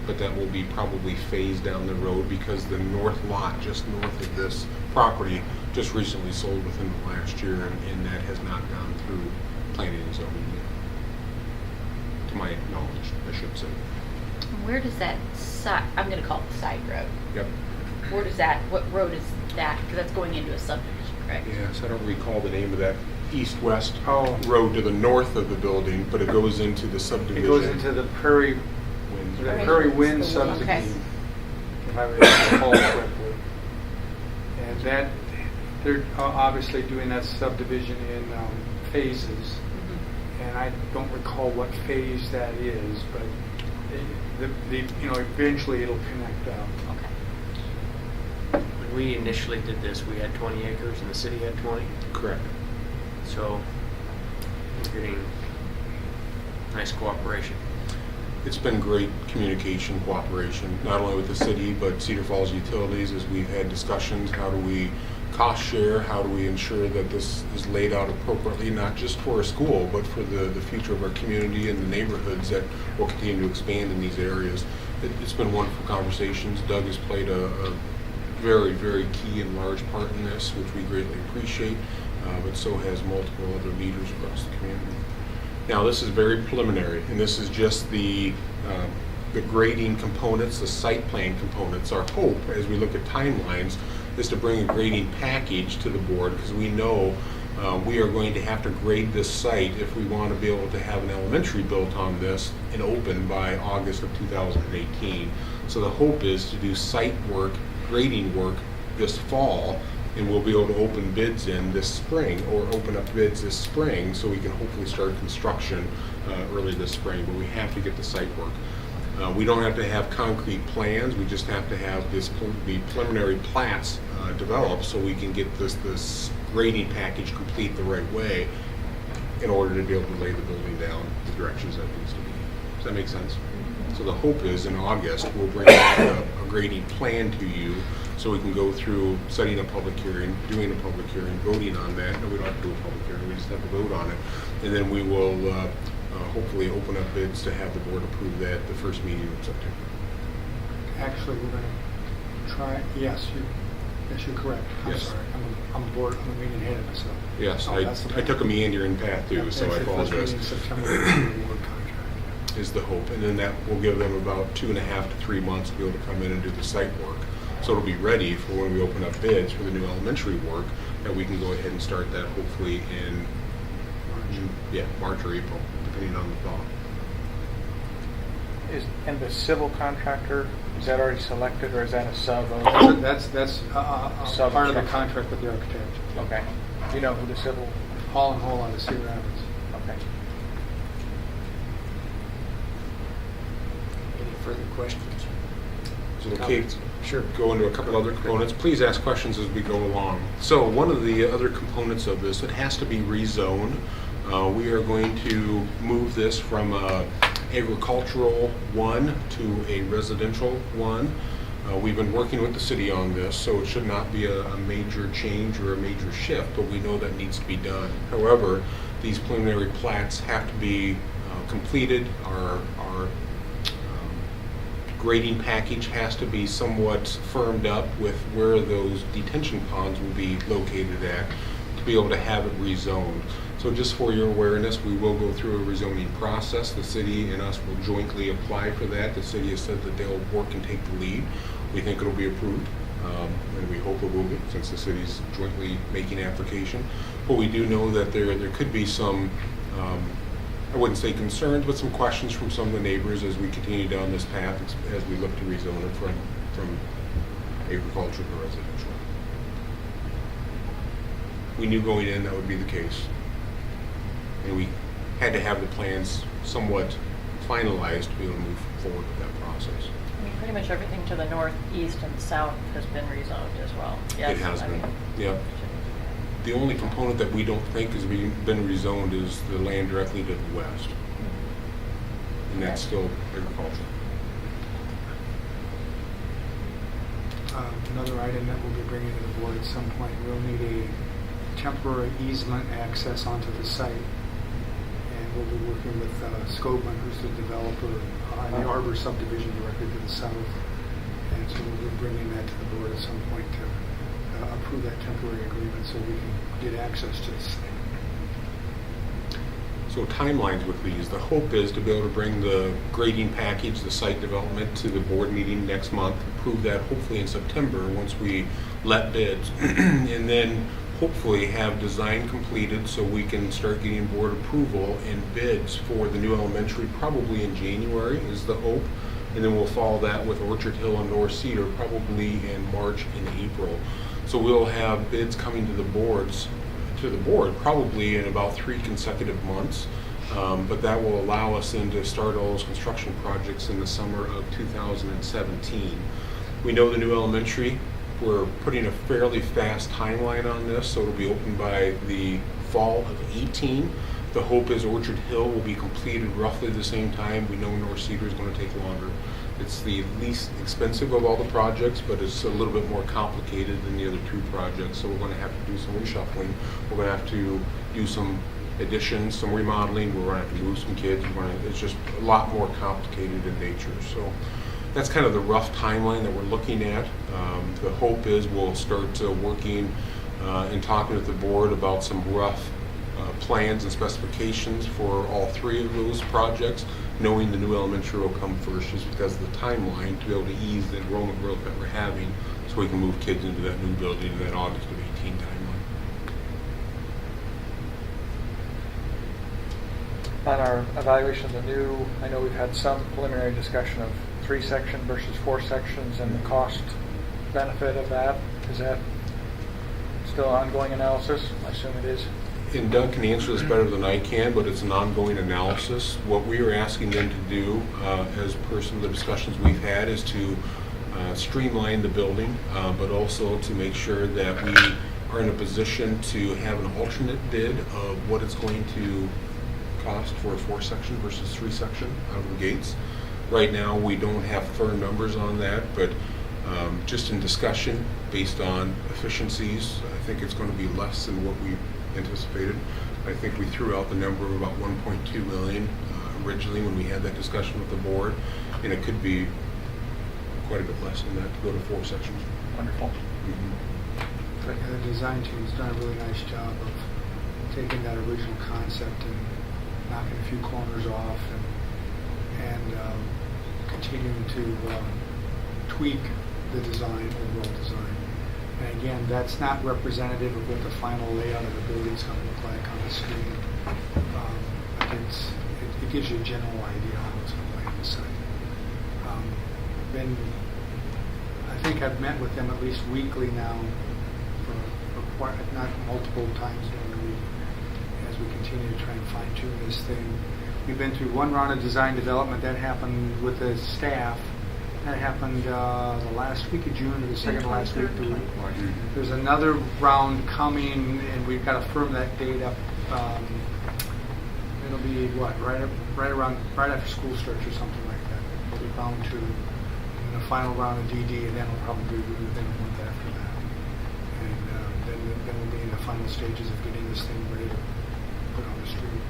But that will be probably phased down the road, because the north lot just north of this property just recently sold within the last year, and that has not gone through planning and zoning yet. To my knowledge, I should say. Where does that side, I'm going to call it the side road. Yep. Where does that, what road is that? Because that's going into a subdivision, correct? Yes, I don't recall the name of that east-west Oh. road to the north of the building, but it goes into the It subdivision. goes into the Prairie Windsor. Prairie Wind Okay. subdivision, if I recall correctly. And that, they're obviously doing that subdivision in phases. Mhm. And I don't recall what phase that is, but eventually it'll connect up. Okay. When we initially did this, we had 20 acres and the city had 20. Correct. So we're getting nice cooperation. It's been great communication, cooperation, not only with the city, but Cedar Falls Utilities, as we've had discussions, how do we cost share? How do we ensure that this is laid out appropriately, not just for a school, but for the future of our community and the neighborhoods that will continue to expand in these areas? It's been wonderful conversations. Doug has played a very, very key and large part in this, which we greatly appreciate, but so has multiple other leaders across the community. Now, this is very preliminary, and this is just the grading components, the site plan components. Our hope, as we look at timelines, is to bring a grading package to the board, because we know we are going to have to grade this site if we want to be able to have an elementary built on this and open by August of 2018. So the hope is to do site work, grading work this fall, and we'll be able to open bids in this spring, or open up bids this spring, so we can hopefully start construction early this spring, but we have to get the site work. We don't have to have concrete plans, we just have to have the preliminary plats developed so we can get this grading package complete the right way in order to be able to lay the building down the directions that it needs to be. Does that make sense? So the hope is in August, we'll bring a grading plan to you so we can go through setting a public hearing, doing a public hearing, voting on that. No, we don't have to do a public hearing, we just have to vote on it. And then we will hopefully open up bids to have the board approve that the first meeting in September. Actually, we're going to try, yes, you're correct. I'm Yes. sorry, I'm bored, I'm a meeting ahead of myself. Yes, Oh, that's the I plan. took a meandering path too, Yeah, so I that's the first apologize. meeting in September, we'll do the award contract. Is the hope, and then that will give them about 2.5 to 3 months to be able to come in and do the site work. So it'll be ready for when we open up bids for the new elementary work, that we can go ahead and start that hopefully in March or April, depending on the thaw. And the civil contractor, is that already selected, or is that a sub? Of- That's part of the contract with the architect. Okay. Do you know who the civil? Hall and Hall out of Cedar Rapids. Okay. Any further questions? Is it okay? Sure. Go into a couple other components. Please ask questions as we go along. So one of the other components of this, it has to be rezoned. We are going to move this from a agricultural one to a residential one. We've been working with the city on this, so it should not be a major change or a major shift, but we know that needs to be done. However, these preliminary plats have to be completed. Our grading package has to be somewhat firmed up with where those detention ponds will be located at to be able to have it rezoned. So just for your awareness, we will go through a rezoning process. The city and us will jointly apply for that. The city has said that they'll work and take the lead. We think it'll be approved, and we hope it will be, since the city's jointly making application. But we do know that there could be some, I wouldn't say concerns, but some questions from some of the neighbors as we continue down this path, as we look to rezone it from agriculture to residential. We knew going in that would be the case. And we had to have the plans somewhat finalized to be able to move forward with that process. I mean, pretty much everything to the north, east, and south has been rezoned as well. Yes, It has I been, mean, yeah. The only component that we don't think has been rezoned is the land directly to the west. And that's still agriculture. Another item that we'll be bringing to the board at some point, we'll need a temporary easement access onto the site. And we'll be working with Scobin, who's the developer, and the Arbor subdivision directly to the south. And so we'll be bringing that to the board at some point to approve that temporary agreement so we can get access to the site. So timelines with these, the hope is to be able to bring the grading package, the site development to the board meeting next month, approve that hopefully in September once we let bids, and then hopefully have design completed so we can start getting board approval and bids for the new elementary probably in January is the hope. And then we'll follow that with Orchard Hill and North Cedar probably in March and April. So we'll have bids coming to the board probably in about 3 consecutive months. But that will allow us then to start all those construction projects in the summer of 2017. We know the new elementary, we're putting a fairly fast timeline on this, so it'll be open by the fall of 18. The hope is Orchard Hill will be completed roughly the same time. We know North Cedar is going to take longer. It's the least expensive of all the projects, but it's a little bit more complicated than the other two projects. So we're going to have to do some reshuffling. We're going to have to do some additions, some remodeling. We're going to have to move some kids. It's just a lot more complicated in nature. So that's kind of the rough timeline that we're looking at. The hope is we'll start working and talking with the board about some rough plans and specifications for all three of those projects, knowing the new elementary will come first just because of the timeline to be able to ease the enrollment growth that we're having so we can move kids into that new building in that August of 18 timeline. On our evaluation of the new, I know we've had some preliminary discussion of 3-section versus 4 sections and the cost benefit of that. Is that still ongoing analysis? I assume it is. And Doug can answer this better than I can, but it's an ongoing analysis. What we are asking them to do, as per some of the discussions we've had, is to streamline the building, but also to make sure that we are in a position to have an alternate bid of what it's going to cost for a 4-section versus 3-section out of the gates. Right now, we don't have firm numbers on that, but just in discussion, based on efficiencies, I think it's going to be less than what we anticipated. I think we threw out the number of about 1.2 million originally when we had that discussion with the board, and it could be quite a bit less than that to go to 4 sections. Wonderful. Mm-hmm. And the design team's done a really nice job of taking that original concept and knocking a few corners off and continuing to tweak the design, overall design. And again, that's not representative of what the final layout of the building's going to look like on the screen. But it gives you a general idea how it's going to lay on the site. I think I've met with them at least weekly now, for quite, not multiple times during the week, as we continue to try and fine tune this thing. We've been through one round of design development that happened with the staff. That happened the last week of June, or the second to last week of the week. There's another round coming, and we've got to firm that date up. It'll be right after school starts or something like that. We'll be bound to the final round of DD, and then we'll probably be within a month after that. And then we'll be in the final stages of getting this thing ready to put on the street.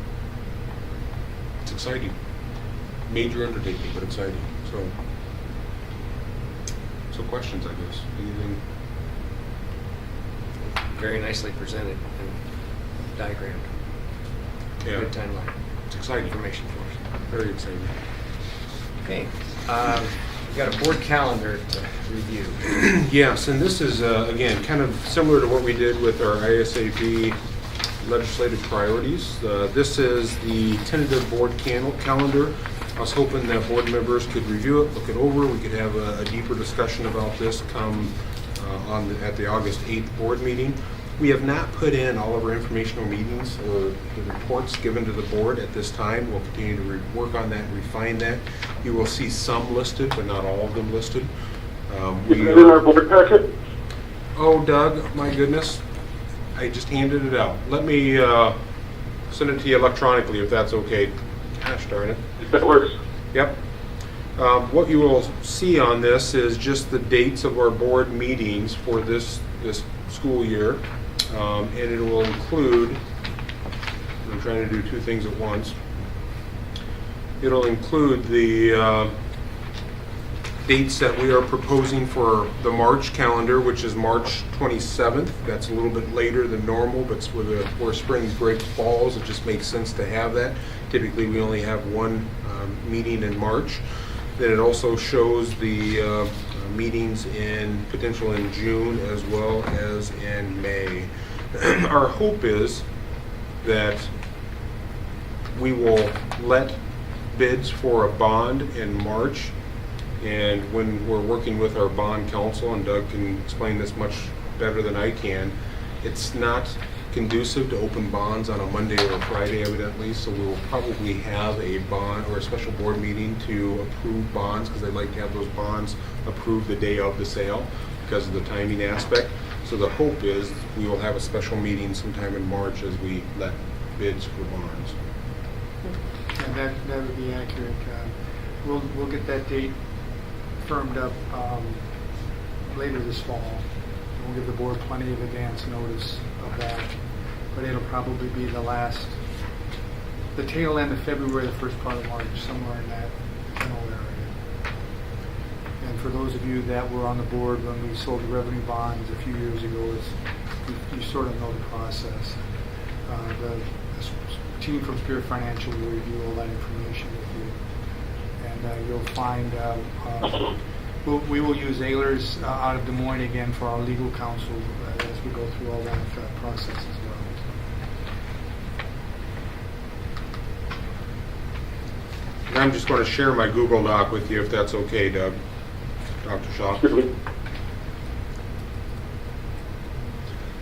It's exciting. Major undertaking, but exciting. So questions, I guess. Anything? Very nicely presented and diagrammed. Yeah. Good timeline. It's exciting. Information for us. Very exciting. Okay. We've got a board calendar to review. Yes, and this is, again, kind of similar to what we did with our ISAB legislative priorities. This is the tentative board calendar. I was hoping that board members could review it, look it over. We could have a deeper discussion about this come at the August 8th board meeting. We have not put in all of our informational meetings or the reports given to the board at this time. We'll continue to work on that and refine that. You will see some listed, but not all of them listed. Is that in our board packet? Oh, Doug, my goodness. I just handed it out. Let me send it to you electronically if that's okay. Gosh darn it. If that works. Yep. What you will see on this is just the dates of our board meetings for this school year. And it will include, I'm trying to do two things at once. It'll include the dates that we are proposing for the March calendar, which is March 27th. That's a little bit later than normal, but where spring break falls, it just makes sense to have that. Typically, we only have one meeting in March. Then it also shows the meetings potential in June as well as in May. Our hope is that we will let bids for a bond in March, and when we're working with our bond counsel, and Doug can explain this much better than I can, it's not conducive to open bonds on a Monday or a Friday, evidently, so we'll probably have a bond or a special board meeting to approve bonds, because I'd like to have those bonds approved the day of the sale because of the timing aspect. So the hope is we will have a special meeting sometime in March as we let bids for bonds. And that would be accurate. We'll get that date firmed up later this fall. We'll give the board plenty of advance notice of that, but it'll probably be the tail end of February, the first part of March, somewhere in that general area. And for those of you that were on the board when we sold the revenue bonds a few years ago, you sort of know the process. The team from Spirit Financial will review all that information with you. And you'll find we will use Ehlers out of Des Moines again for our legal counsel as we go through all that process as well. And I'm just going to share my Google Doc with you if that's okay, Doug. Dr. Shaw.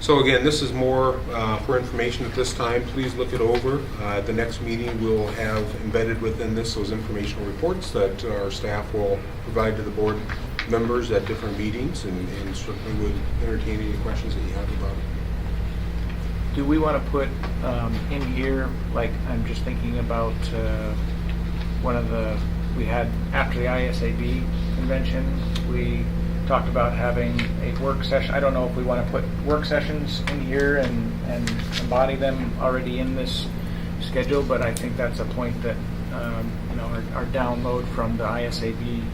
So again, this is more for information at this time. Please look it over. At the next meeting, we'll have embedded within this those informational reports that our staff will provide to the board members at different meetings, and certainly would entertain any questions that you have about it. Do we want to put in here, like, I'm just thinking about we had, after the ISAB convention, we talked about having a work session. I don't know if we want to put work sessions in here and embody them already in this schedule, but I think that's a point that, our download from the ISAB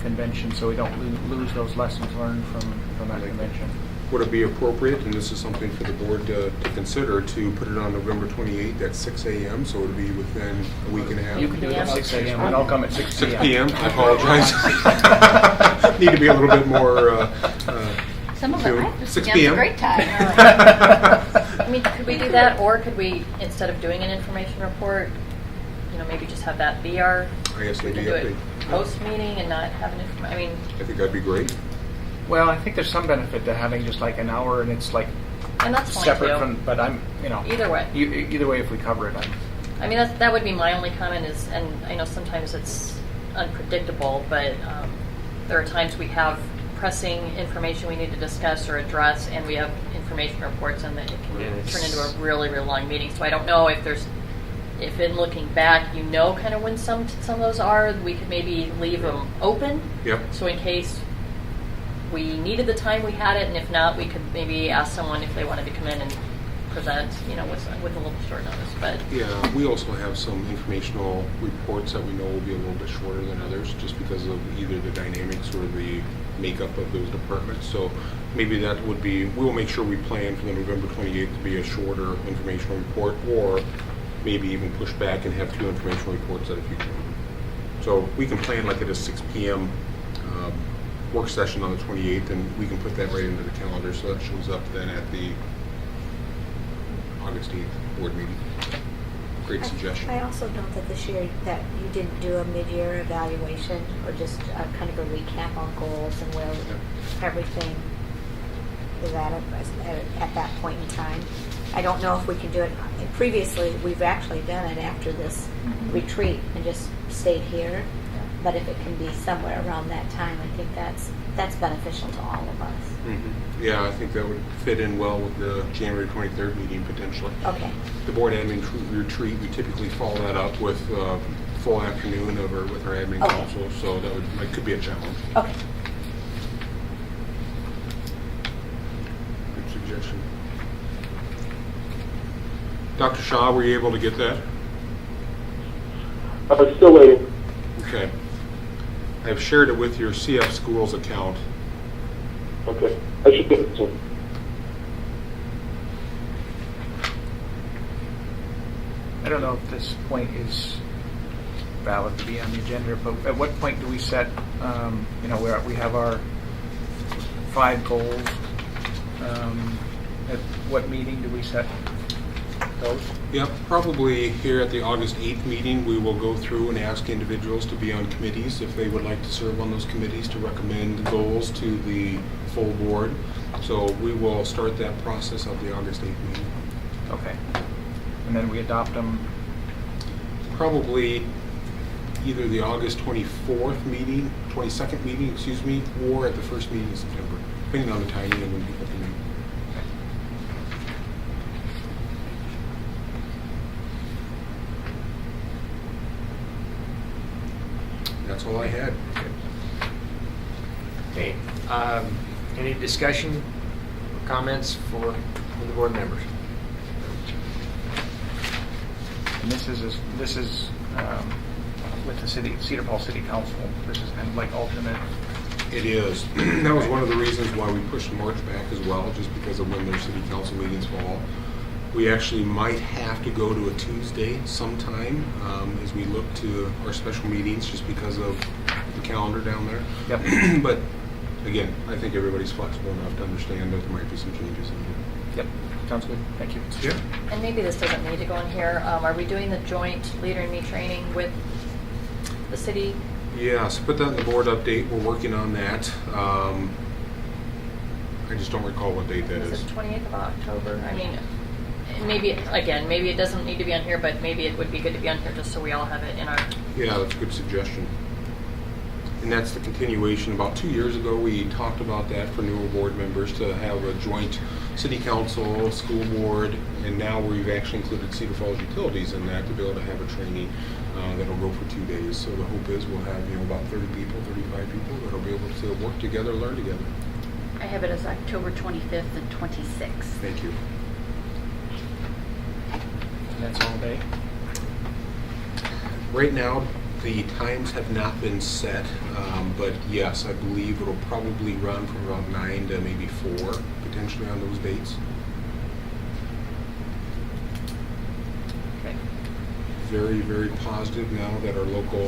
convention, so we don't lose those lessons learned from that convention. Would it be appropriate, and this is something for the board to consider, to put it on November 28th at 6 a.m., so it would be within a week and a half? You can do it at 6 a.m. and I'll come at 6 6 p.m. p.m. I apologize. Need to be a little bit more. Some of them, I 6 just p.m. a great time. I mean, could we do that, or could we, instead of doing an information report, maybe just have that be our, ISAB we can do it update. post-meeting and not have an I mean, I think that'd be great. Well, I think there's some benefit to having just like an hour, and it's like and that's fine separate too. from. But I'm, Either way. Either way, if we cover it, I mean, that would be my only comment is, and I know sometimes it's unpredictable, but there are times we have pressing information we need to discuss or address, and we have information reports, and that it can turn into a really, really long meeting. So I don't know if in looking back, kind of when some of those are, we could maybe leave them open. Yep. So in case we needed the time, we had it, and if not, we could maybe ask someone if they wanted to come in and present, with a little short notice. But Yeah, we also have some informational reports that we know will be a little bit shorter than others, just because of either the dynamics or the makeup of those departments. So maybe that would be, we'll make sure we plan for the November 28th to be a shorter informational report, or maybe even push back and have 2 informational reports at a future meeting. So we can plan like at a 6 p.m. Work session on the 28th, and we can put that right into the calendar, so that shows up then at the August 8th board meeting. Great suggestion. I also note that this year that you didn't do a mid-year evaluation or just kind of a recap on goals and where everything is at that point in time. I don't know if we can do it. Previously, we've actually done it after this retreat and just stayed here. But if it can be somewhere around that time, I think that's beneficial to all of us. Mm-hmm. Yeah, I think that would fit in well with the January 23rd meeting potentially. Okay. The board admin retreat, we typically follow that up with full afternoon with our admin Okay. council, so that could be a challenge. Okay. Good suggestion. Dr. Shaw, were you able to get that? I'm still waiting. Okay. I've shared it with your CF Schools account. Okay. I should get it soon. I don't know if this point is valid to be on the agenda, but at what point do we set, where we have our 5 goals? At what meeting do we set those? Yep, probably here at the August 8th meeting, we will go through and ask individuals to be on committees if they would like to serve on those committees, to recommend goals to the full board. So we will start that process at the August 8th meeting. Okay. And then we adopt them. Probably either the August 22nd meeting, or at the first meeting in September, depending on the timing and when people can meet. That's all I had. Okay. Any discussion or comments from the board members? And this is with the Cedar Falls City Council. This is kind of like alternate. It is. That was one of the reasons why we pushed March back as well, just because of when their city council meetings fall. We actually might have to go to a Tuesday sometime as we look to our special meetings, just because of the calendar down there. Yep. But again, I think everybody's flexible enough to understand that there might be some changes in it. Yep. Sounds good. Thank you. Yeah. And maybe this doesn't need to go in here. Are we doing the joint Leader in Me training with the city? Yeah, so put that in the board update. We're working on that. I just don't recall what date that Is is. it 28th of October? I mean, maybe, again, maybe it doesn't need to be on here, but maybe it would be good to be on here just so we all have it in our... Yeah, that's a good suggestion. And that's the continuation. About 2 years ago, we talked about that for newer board members to have a joint city council, school board, and now we've actually included Cedar Falls Utilities in that to be able to have a training that'll go for 2 days. So the hope is we'll have about 30 people, 35 people that'll be able to work together, learn together. I have it as October 25th and 26th. Thank you. And that's all day. Right now, the times have not been set, but yes, I believe it'll probably run from around 9 to maybe 4, potentially on those dates. Okay. Very, very positive now that our local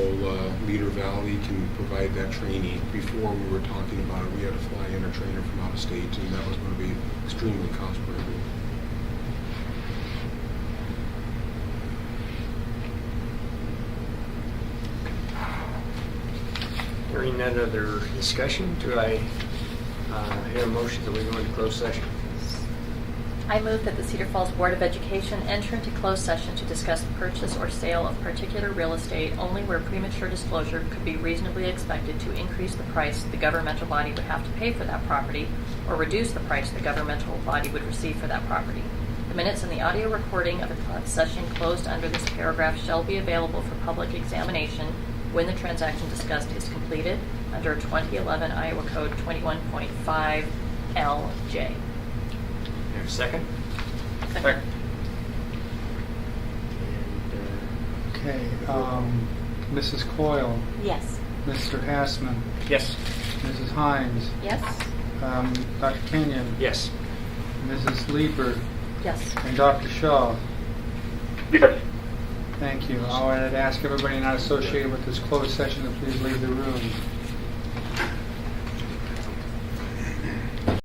Leader Valley can provide that training. Before we were talking about it, we had to fly in a trainer from out of state, and that was going to be extremely cost prohibitive. Hearing none other discussion, do I hear a motion that we go into closed session? I move that the Cedar Falls Board of Education enter into closed session to discuss the purchase or sale of particular real estate only where premature disclosure could be reasonably expected to increase the price the governmental body would have to pay for that property or reduce the price the governmental body would receive for that property. The minutes and the audio recording of the session closed under this paragraph shall be available for public examination when the transaction discussed is completed under 2011 Iowa Code 21.5 LJ. Have a second? Second. And, Okay, Mrs. Coyle, Yes. Mr. Hassman, Yes. Mrs. Hines, Yes? Dr. Kenyon, yes. Mrs. Leeper, Yes. and Dr. Shaw. Yes. Thank you. I would ask everybody not associated with this closed session to please leave the room.